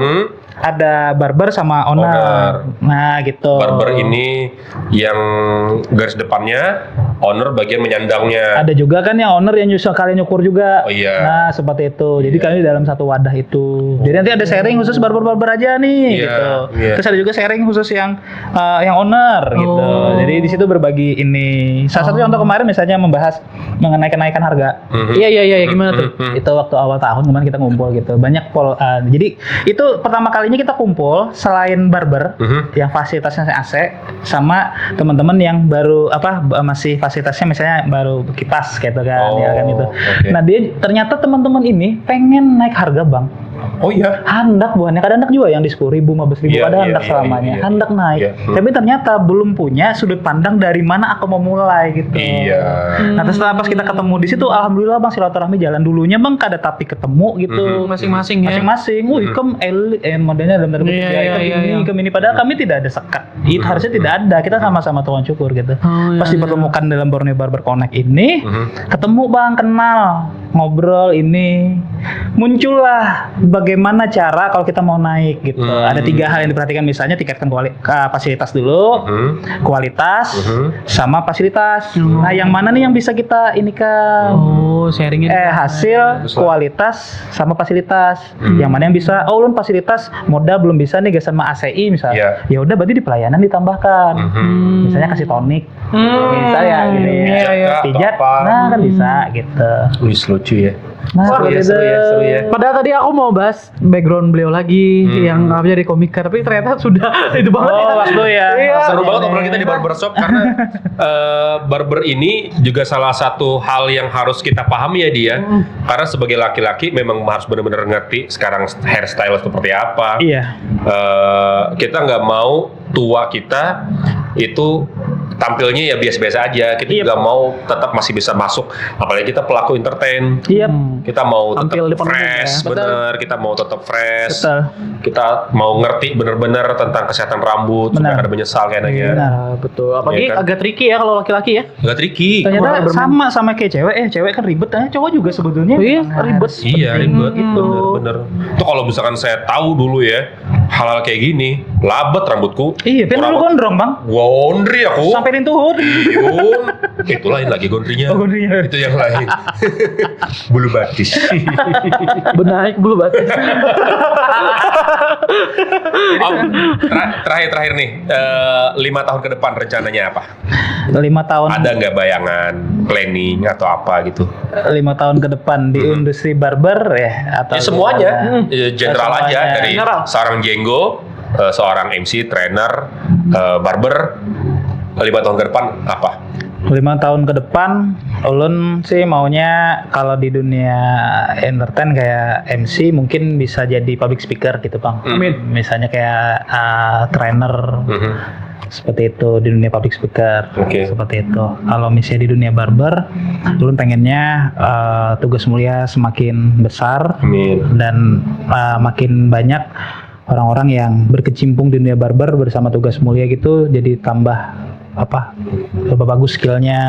ada barber sama owner. Nah, gitu.
Barber ini yang garis depannya, owner bagian menyandangnya.
Ada juga kan yang owner yang kalian nyukur juga.
Oh iya.
Nah, seperti itu. Jadi kalian di dalam satu wadah itu. Jadi nanti ada sharing khusus barber-barber aja nih
Iya,
gitu.
iya.
Terus ada juga sharing khusus yang owner gitu. Jadi di situ berbagi ini. Salah satu contoh kemarin misalnya membahas mengenai kenaikan harga.
Iya, gimana tuh?
Itu waktu awal tahun kemarin kita ngumpul gitu. Banyak jadi itu pertama kalinya kita kumpul selain barber yang fasilitasnya AC sama teman-teman yang baru masih fasilitasnya misalnya baru kipas gitu kan ya kan gitu.
Oke.
Nah, dia ternyata teman-teman ini pengen naik harga, Bang.
Oh iya.
Handak buahnya, ada handak juga yang di 10.000, 15.000
Iya,
ada
iya,
handak
iya,
selamanya.
iya.
Handak naik.
Iya.
Tapi ternyata belum punya sudut pandang dari mana aku mau mulai gitu.
Iya.
Nah, terus setelah pas kita ketemu di situ, alhamdulillah Bang, silaturahmi jalan. Dulunya Bang kada tapi ketemu gitu.
Masing-masing ya.
Masing-masing. Ikem modelnya dalam tanda kutip
Iya,
ya,
iya, iya.
ikem ini padahal kami tidak ada sekat. Itu harusnya tidak ada. Kita sama-sama tukang cukur gitu.
Oh,
Pas
iya,
dipertemukan dalam Borneo Barber Connect ini, ketemu Bang, kenal, ngobrol ini. Muncullah bagaimana cara kalau kita mau naik gitu. Ada 3 hal yang diperhatikan, misalnya tingkatkan fasilitas dulu, kualitas, sama fasilitas. Nah, yang mana nih yang bisa kita ini kan?
Oh, sharingin.
Hasil, kualitas, sama fasilitas. Yang mana yang bisa? Oh, ulun fasilitas moda belum bisa nih gasan sama ACI misalnya.
Iya.
Ya udah berarti di pelayanan ditambahkan. Misalnya kasih tonik. Bisa ya gitu.
Pijat kah,
Pijat.
atau apa?
Nah, kan bisa gitu.
Wih, lucu ya.
Nah,
Seru ya, seru ya.
Padahal tadi aku mau bahas background beliau lagi yang apa jadi komika, tapi ternyata sudah itu banget.
Mas Boy ya.
Iya.
Seru banget obrolan kita di barbershop karena barber ini juga salah satu hal yang harus kita pahami ya dia. Karena sebagai laki-laki memang harus benar-benar ngerti sekarang hairstyle seperti apa.
Iya.
Kita nggak mau tua kita itu tampilnya ya biasa-biasa aja. Kita juga mau tetap masih bisa masuk. Apalagi kita pelaku entertain.
Iya.
Kita mau
Tampil
tetap
depan umum
fresh,
ya.
bener. Kita mau tetap fresh.
Betul.
Kita mau ngerti bener-bener tentang kesehatan rambut supaya
Benar.
ada menyesal kayaknya.
Benar.
Betul. Apalagi
Iya kan?
agak tricky ya kalau laki-laki ya.
Gak tricky.
Ternyata sama kayak cewek. Cewek kan ribet, cowok juga sebetulnya.
Iya,
ribet.
Iya ribet,
gitu.
bener-bener. Itu kalau misalkan saya tahu dulu ya hal-hal kayak gini, labet rambutku.
Iya, kan dulu gondrong, Bang.
Gondri aku.
Sampai rintuhut.
Yun. Itu lain lagi gondrinya.
Oh, gondrinya.
Itu yang lain. Bulu batis.
Benaik bulu batis.
Terakhir nih, 5 tahun ke depan rencananya apa?
5 tahun.
Ada nggak bayangan, planning atau apa gitu?
5 tahun ke depan di industri barber ya atau
Ya semuanya, general
Semuanya.
aja dari
General.
seorang jenggo, seorang MC, trainer, barber. 5 tahun ke depan apa?
5 tahun ke depan ulun sih maunya kalau di dunia entertain kayak MC mungkin bisa jadi public speaker gitu, Bang.
Amin.
Misalnya kayak trainer seperti itu di dunia public speaker.
Oke.
Seperti itu. Kalau misalnya di dunia barber ulun pengennya tugas mulia semakin besar
Amin.
dan makin banyak orang-orang yang berkecimpung di dunia barber bersama tugas mulia gitu, jadi tambah lebih bagus skillnya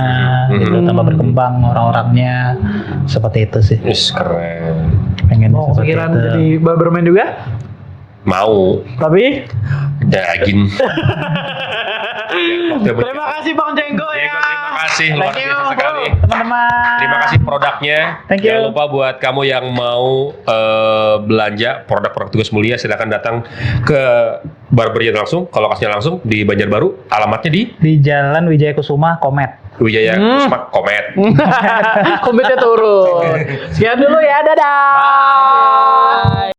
gitu, tambah berkembang orang-orangnya, seperti itu sih.
Yes, keren.
Pengen
Mau
seperti
kepikiran
itu.
jadi barberman juga?
Mau
Tapi
daging.
terima kasih Bang Jenggo ya.
Terima kasih luar
Thank you,
biasa sekali.
teman-teman.
Terima kasih produknya.
Thank you.
Jangan lupa buat kamu yang mau belanja produk-produk tugas mulia, silakan datang ke Barbernya langsung. Kalau lokasinya langsung di Banjarbaru, alamatnya di
Jalan Wijaya Kusuma, Komet.
Wijaya Kusuma Komet.
Komitnya turun. Sekian dulu ya, dadah.
Bye.